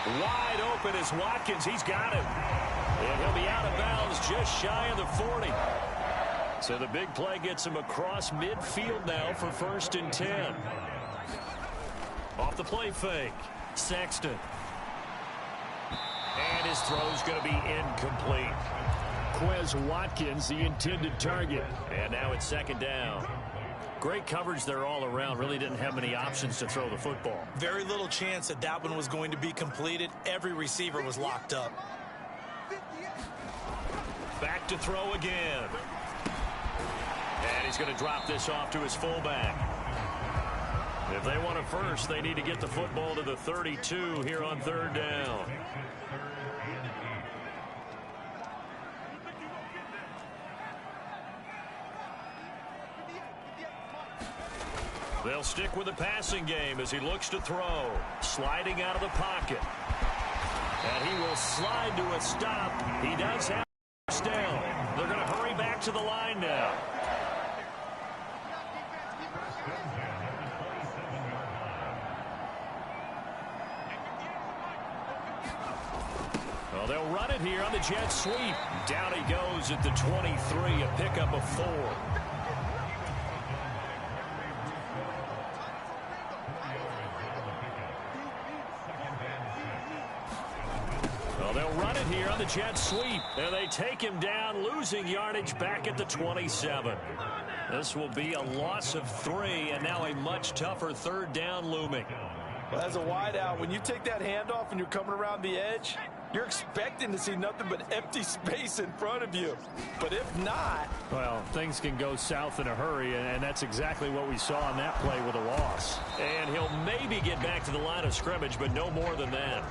Speaker 4: Wide open is Watkins. He's got him. And he'll be out of bounds just shy of the 40. So the big play gets him across midfield now for 1st and 10. Off the play fake. Sexton. And his throw's going to be incomplete. Quez Watkins, the intended target. And now it's 2nd down. Great coverage there all around. Really didn't have many options to throw the football.
Speaker 3: Very little chance that that one was going to be completed. Every receiver was locked up.
Speaker 4: Back to throw again. And he's going to drop this off to his fullback. If they want a first, they need to get the football to the 32 here on 3rd down. They'll stick with the passing game as he looks to throw. Sliding out of the pocket. And he will slide to a stop. He does have a first down. They're going to hurry back to the line now. Well, they'll run it here on the jet sweep. Down he goes at the 23, a pickup of 4. They'll run it here on the jet sweep. And they take him down, losing yardage back at the 27. This will be a loss of 3, and now a much tougher 3rd down looming.
Speaker 3: Well, as a wideout, when you take that handoff and you're coming around the edge, you're expecting to see nothing but empty space in front of you. But if not...
Speaker 4: Well, things can go south in a hurry, and that's exactly what we saw on that play with a loss. And he'll maybe get back to the line of scrimmage, but no more than that.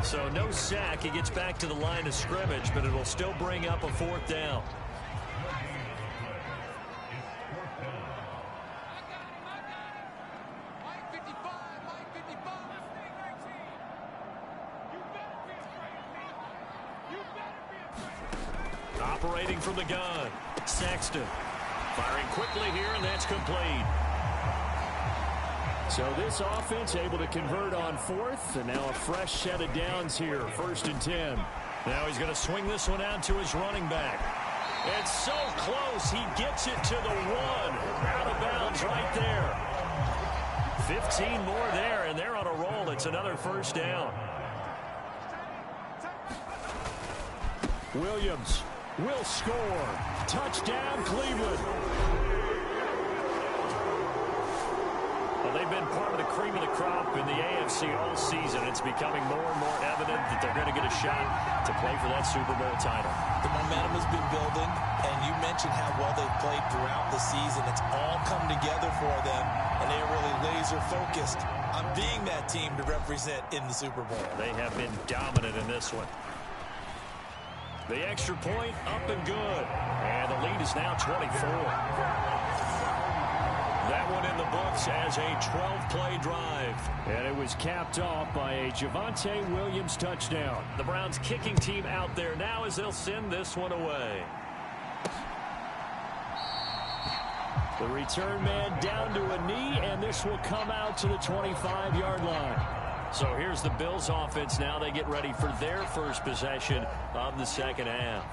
Speaker 4: So no sack. He gets back to the line of scrimmage, but it'll still bring up a 4th down. Operating from the gun, Sexton. Firing quickly here, and that's complete. So this offense able to convert on 4th, and now a fresh set of downs here, 1st and 10. Now he's going to swing this one out to his running back. It's so close. He gets it to the 1. Out of bounds right there. 15 more there, and they're on a roll. It's another first down. Williams will score. Touchdown, Cleveland. Well, they've been part of the cream of the crop in the AFC all season. It's becoming more and more evident that they're going to get a shot to play for that Super Bowl title.
Speaker 3: The momentum has been building, and you mentioned how well they've played throughout the season. It's all come together for them, and they're really laser-focused on being that team to represent in the Super Bowl.
Speaker 4: They have been dominant in this one. The extra point up and good. And the lead is now 24. That one in the books as a 12-play drive. And it was capped off by a Javonte Williams touchdown. The Browns kicking team out there now as they'll send this one away. The return man down to a knee, and this will come out to the 25-yard line. So here's the Bills offense now. They get ready for their first possession of the second half.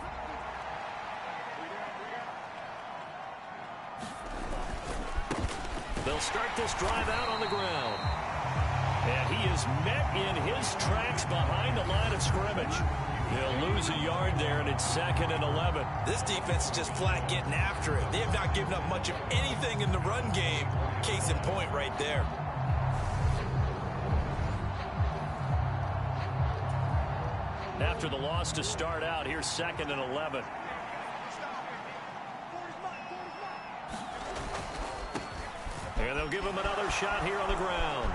Speaker 4: They'll start this drive out on the ground. And he is met in his tracks behind the line of scrimmage. He'll lose a yard there, and it's 2nd and 11.
Speaker 3: This defense is just flat getting after it. They have not given up much of anything in the run game. Case in point right there.
Speaker 4: After the loss to start out, here's 2nd and 11. And they'll give him another shot here on the ground.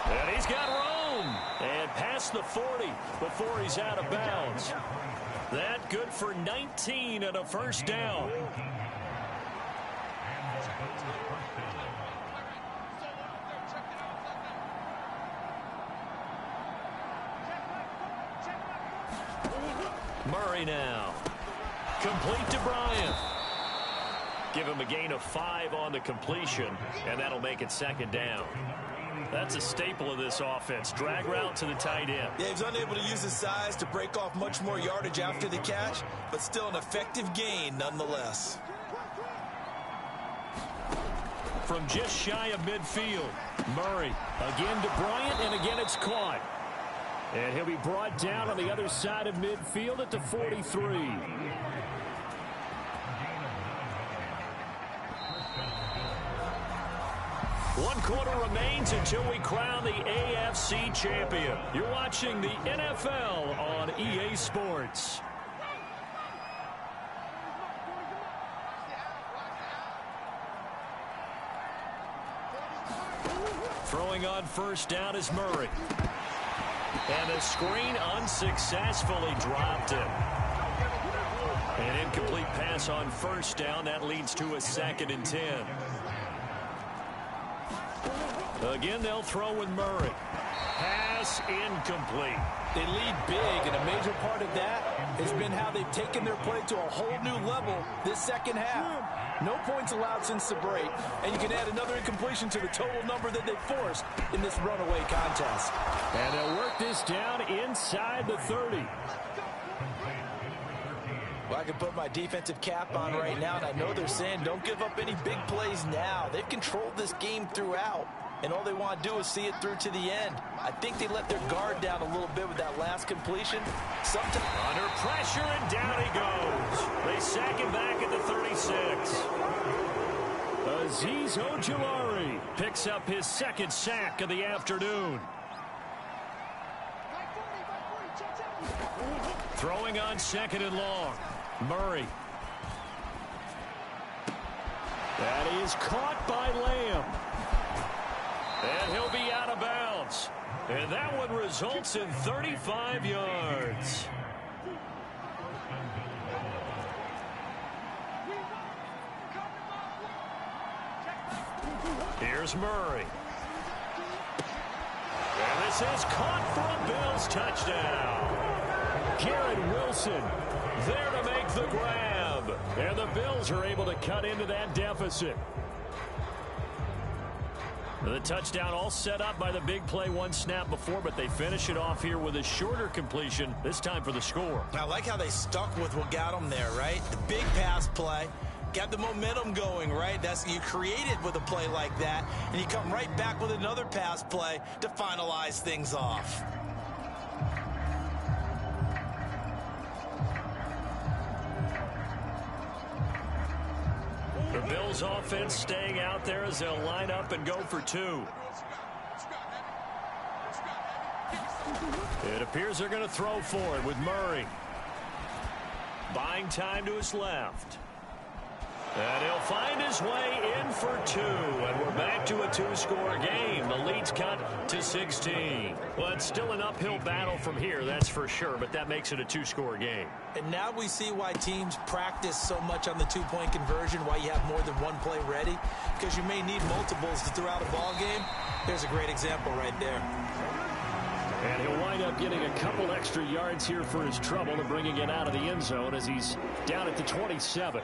Speaker 4: And he's got room. And past the 40 before he's out of bounds. That good for 19 and a first down. Murray now. Complete to Bryant. Give him a gain of 5 on the completion, and that'll make it 2nd down. That's a staple of this offense. Drag route to the tight end.
Speaker 3: Yeah, he's unable to use his size to break off much more yardage after the catch, but still an effective gain nonetheless.
Speaker 4: From just shy of midfield, Murray again to Bryant, and again it's caught. And he'll be brought down on the other side of midfield at the 43. One quarter remains until we crown the AFC champion. You're watching the NFL on EA Sports. Throwing on first down is Murray. And the screen unsuccessfully dropped it. An incomplete pass on first down. That leads to a 2nd and 10. Again, they'll throw with Murray. Pass incomplete.
Speaker 3: They lead big, and a major part of that has been how they've taken their play to a whole new level this second half. No points allowed since the break, and you can add another incompletion to the total number that they forced in this runaway contest.
Speaker 4: And they'll work this down inside the 30.
Speaker 3: Well, I can put my defensive cap on right now, and I know they're saying don't give up any big plays now. They've controlled this game throughout, and all they want to do is see it through to the end. I think they let their guard down a little bit with that last completion. Sometimes
Speaker 4: under pressure, and down he goes. They sack him back at the 36. Azeez Ojulari picks up his 2nd sack of the afternoon. Throwing on 2nd and long. Murray. That is caught by Lamb. And he'll be out of bounds. And that one results in 35 yards. Here's Murray. And this is caught for a Bills touchdown. Garrett Wilson there to make the grab. And the Bills are able to cut into that deficit. The touchdown all set up by the big play one snap before, but they finish it off here with a shorter completion, this time for the score.
Speaker 3: I like how they stuck with what got them there, right? The big pass play, got the momentum going, right? That's you create it with a play like that, and you come right back with another pass play to finalize things off.
Speaker 4: The Bills offense staying out there as they'll line up and go for two. It appears they're going to throw for it with Murray. Buying time to his left. And he'll find his way in for two. And we're back to a two-score game. The lead's cut to 16. Well, it's still an uphill battle from here, that's for sure, but that makes it a two-score game.
Speaker 3: And now we see why teams practice so much on the two-point conversion, why you have more than one play ready, because you may need multiples throughout a ball game. There's a great example right there.
Speaker 4: And he'll wind up getting a couple extra yards here for his trouble and bringing it out of the end zone as he's down at the 27.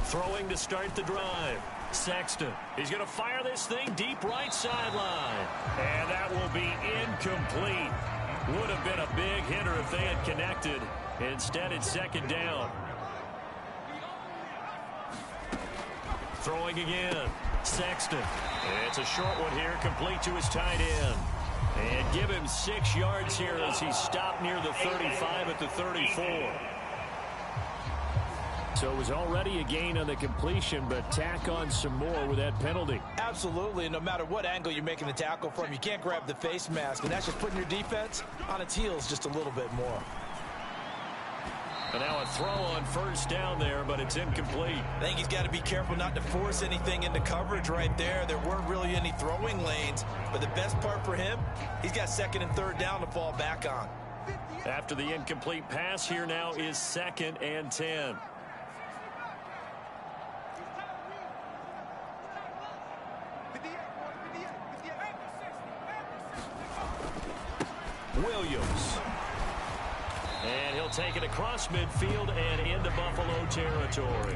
Speaker 4: Throwing to start the drive. Sexton. He's going to fire this thing deep right sideline. And that will be incomplete. Would have been a big hitter if they had connected. Instead, it's second down. Throwing again. Sexton. It's a short one here, complete to his tight end. And give him 6 yards here as he's stopped near the 35 at the 34. So it was already a gain on the completion, but tack on some more with that penalty.
Speaker 3: Absolutely. No matter what angle you're making the tackle from, you can't grab the face mask, and that's just putting your defense on its heels just a little bit more.
Speaker 4: And now a throw on first down there, but it's incomplete.
Speaker 3: I think he's got to be careful not to force anything into coverage right there. There weren't really any throwing lanes, but the best part for him, he's got second and third down to fall back on.
Speaker 4: After the incomplete pass, here now is 2nd and 10. Williams. And he'll take it across midfield and into Buffalo territory.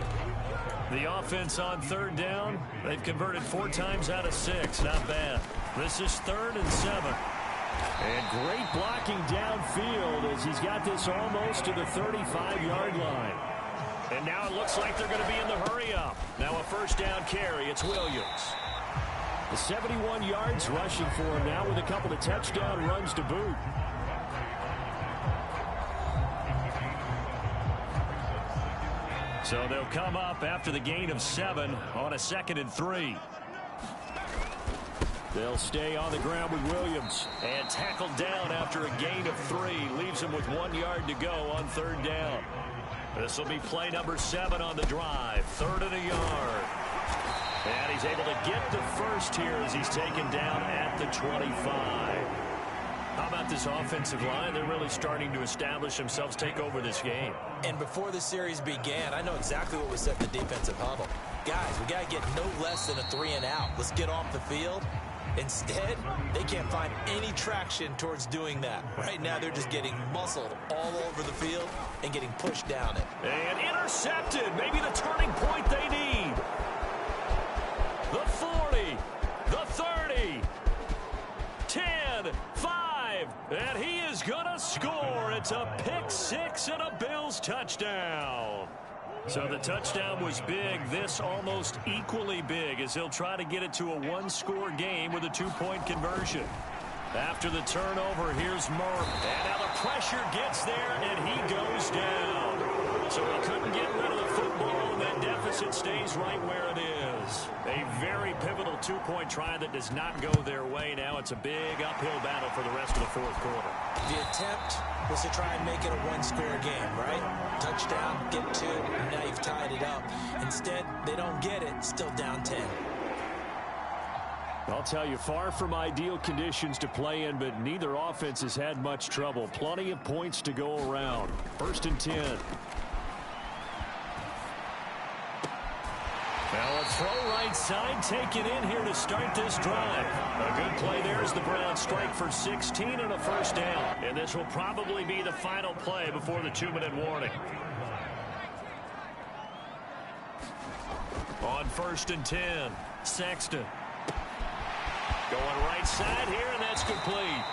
Speaker 4: The offense on third down, they've converted 4 times out of 6. Not bad. This is 3rd and 7. And great blocking downfield as he's got this almost to the 35-yard line. And now it looks like they're going to be in the hurry-up. Now a first down carry. It's Williams. The 71 yards rushing for him now with a couple of touchdown runs to boot. So they'll come up after the gain of 7 on a 2nd and 3. They'll stay on the ground with Williams and tackled down after a gain of 3. Leaves him with 1 yard to go on third down. This will be play number 7 on the drive. 3rd and a yard. And he's able to get the first here as he's taken down at the 25. How about this offensive line? They're really starting to establish themselves, take over this game.
Speaker 3: And before the series began, I know exactly what was said in the defensive huddle. Guys, we got to get no less than a 3 and out. Let's get off the field. Instead, they can't find any traction towards doing that. Right now, they're just getting muscled all over the field and getting pushed down it.
Speaker 4: And intercepted. Maybe the turning point they need. The 40, the 30, 10, 5, and he is going to score. It's a pick-6 and a Bills touchdown. So the touchdown was big. This almost equally big as he'll try to get it to a 1-score game with a 2-point conversion. After the turnover, here's Murray. And now the pressure gets there, and he goes down. So he couldn't get rid of the football, and that deficit stays right where it is. A very pivotal 2-point try that does not go their way. Now it's a big uphill battle for the rest of the 4th quarter.
Speaker 3: The attempt was to try and make it a 1-score game, right? Touchdown, get 2, and now you've tied it up. Instead, they don't get it, still down 10.
Speaker 4: I'll tell you, far from ideal conditions to play in, but neither offense has had much trouble. Plenty of points to go around. 1st and 10. Now a throw right side taken in here to start this drive. A good play there as the Browns strike for 16 and a first down. And this will probably be the final play before the 2-minute warning. On 1st and 10, Sexton. Going right side here, and that's complete.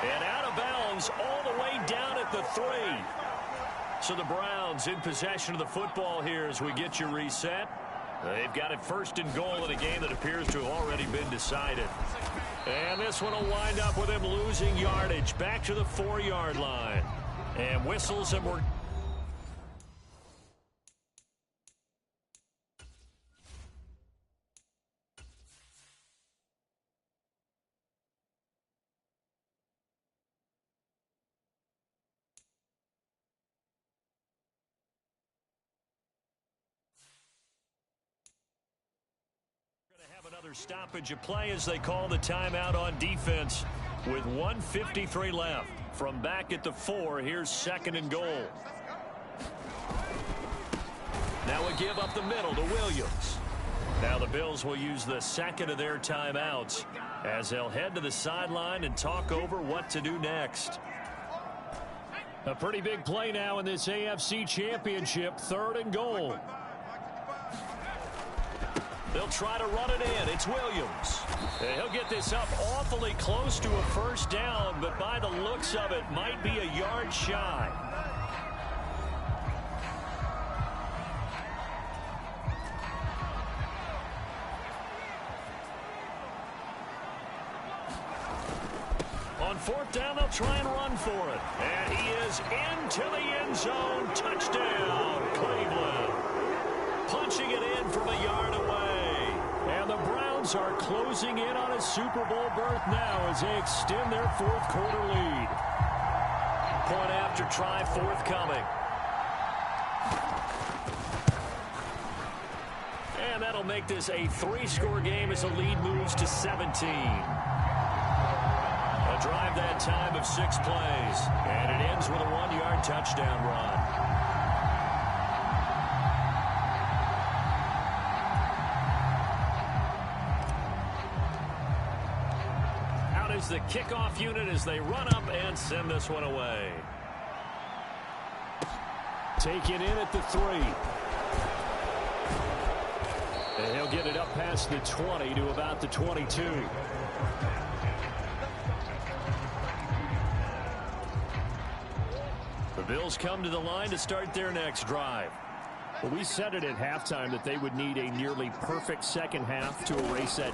Speaker 4: And out of bounds all the way down at the 3. So the Browns in possession of the football here as we get you reset. They've got it 1st and goal in a game that appears to have already been decided. And this one will wind up with him losing yardage back to the 4-yard line. And whistles, and we're... Another stoppage of play as they call the timeout on defense with 1:53 left. From back at the 4, here's 2nd and goal. Now a give up the middle to Williams. Now the Bills will use the 2nd of their timeouts as they'll head to the sideline and talk over what to do next. A pretty big play now in this AFC Championship, 3rd and goal. They'll try to run it in. It's Williams. And he'll get this up awfully close to a 1st down, but by the looks of it, might be a yard shy. On 4th down, they'll try and run for it. And he is into the end zone. Touchdown, Cleveland. Punching it in from a yard away. And the Browns are closing in on a Super Bowl berth now as they extend their 4th quarter lead. Point after try forthcoming. And that'll make this a 3-score game as the lead moves to 17. A drive that time of 6 plays. And it ends with a 1-yard touchdown run. The kickoff unit as they run up and send this one away. Taken in at the 3. And he'll get it up past the 20 to about the 22. The Bills come to the line to start their next drive. Well, we said it at halftime that they would need a nearly perfect second half to erase that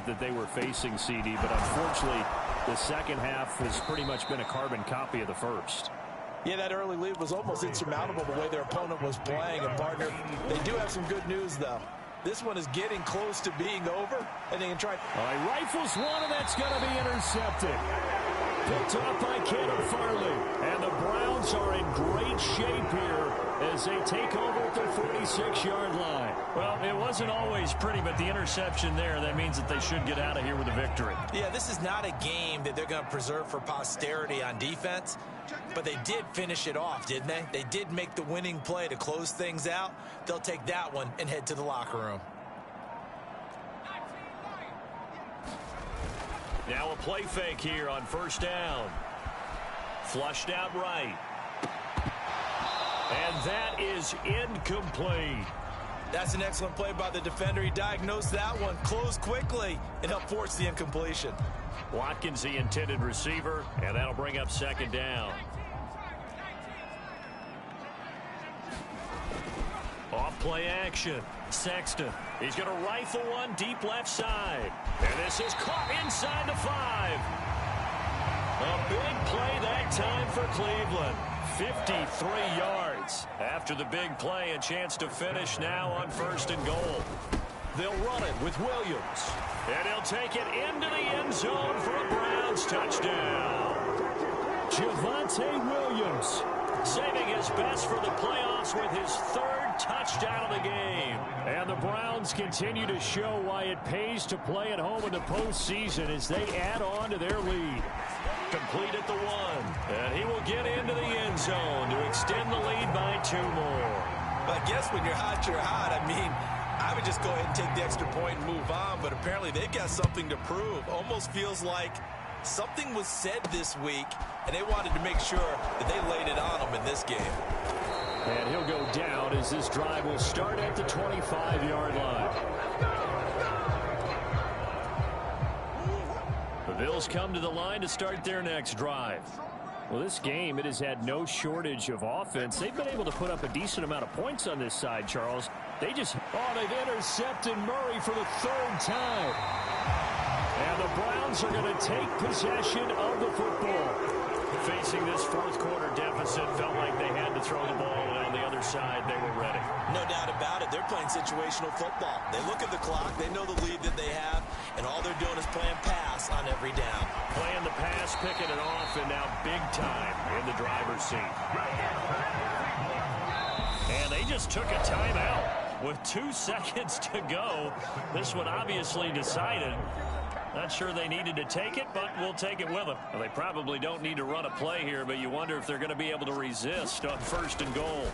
Speaker 4: that they were facing, CD, but unfortunately the second half has pretty much been a carbon copy of the first.
Speaker 3: Yeah, that early lead was almost insurmountable the way their opponent was playing. And partner, they do have some good news though. This one is getting close to being over, and they can try.
Speaker 4: All right, rifles one, and that's going to be intercepted. Picked off by Caleb Farley, and the Browns are in great shape here as they take over at their 46-yard line. Well, it wasn't always pretty, but the interception there, that means that they should get out of here with a victory.
Speaker 3: Yeah, this is not a game that they're going to preserve for posterity on defense, but they did finish it off, didn't they? They did make the winning play to close things out. They'll take that one and head to the locker room.
Speaker 4: Now a play fake here on 1st down. Flushed out right. And that is incomplete.
Speaker 3: That's an excellent play by the defender. He diagnosed that one, closed quickly, and helped force the incompletion.
Speaker 4: Watkins, the intended receiver, and that'll bring up 2nd down. Off play action. Sexton. He's going to rifle one deep left side. And this is caught inside the 5. A big play that time for Cleveland. 53 yards. After the big play, a chance to finish now on 1st and goal. They'll run it with Williams. And he'll take it into the end zone for a Browns touchdown. Javonte Williams saving his best for the playoffs with his 3rd touchdown of the game. And the Browns continue to show why it pays to play at home in the postseason as they add on to their lead. Complete at the 1. And he will get into the end zone to extend the lead by 2 more.
Speaker 3: But I guess when you're hot, you're hot. I mean, I would just go ahead and take the extra point and move on. But apparently they've got something to prove. Almost feels like something was said this week, and they wanted to make sure that they laid it on them in this game.
Speaker 4: And he'll go down as this drive will start at the 25-yard line. The Bills come to the line to start their next drive. Well, this game, it has had no shortage of offense. They've been able to put up a decent amount of points on this side, Charles. They've intercepted Murray for the third time. And the Browns are going to take possession of the football. Facing this fourth quarter deficit, felt like they had to throw the ball, and on the other side, they were ready.
Speaker 3: No doubt about it. They're playing situational football. They look at the clock. They know the lead that they have, and all they're doing is playing pass on every down.
Speaker 4: Playing the pass, picking it off, and now big time in the driver's seat. And they just took a timeout with 2 seconds to go. This one obviously decided. Not sure they needed to take it, but we'll take it with them. Well, they probably don't need to run a play here, but you wonder if they're going to be able to resist on 1st and goal.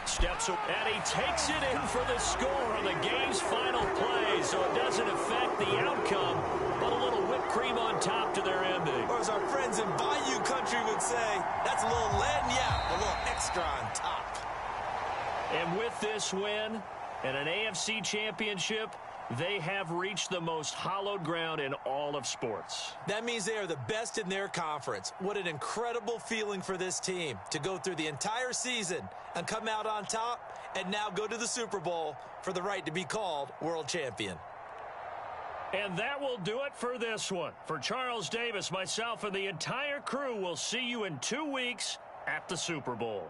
Speaker 4: Steps up, and he takes it in for the score on the game's final play, so it doesn't affect the outcome, but a little whipped cream on top to their ending.
Speaker 3: Or as our friends in Bayou Country would say, that's a little lagniappe, a little extra on top.
Speaker 4: And with this win and an AFC championship, they have reached the most hallowed ground in all of sports.
Speaker 3: That means they are the best in their conference. What an incredible feeling for this team to go through the entire season and come out on top and now go to the Super Bowl for the right to be called world champion.
Speaker 4: And that will do it for this one. For Charles Davis, myself, and the entire crew, will see you in 2 weeks at the Super Bowl.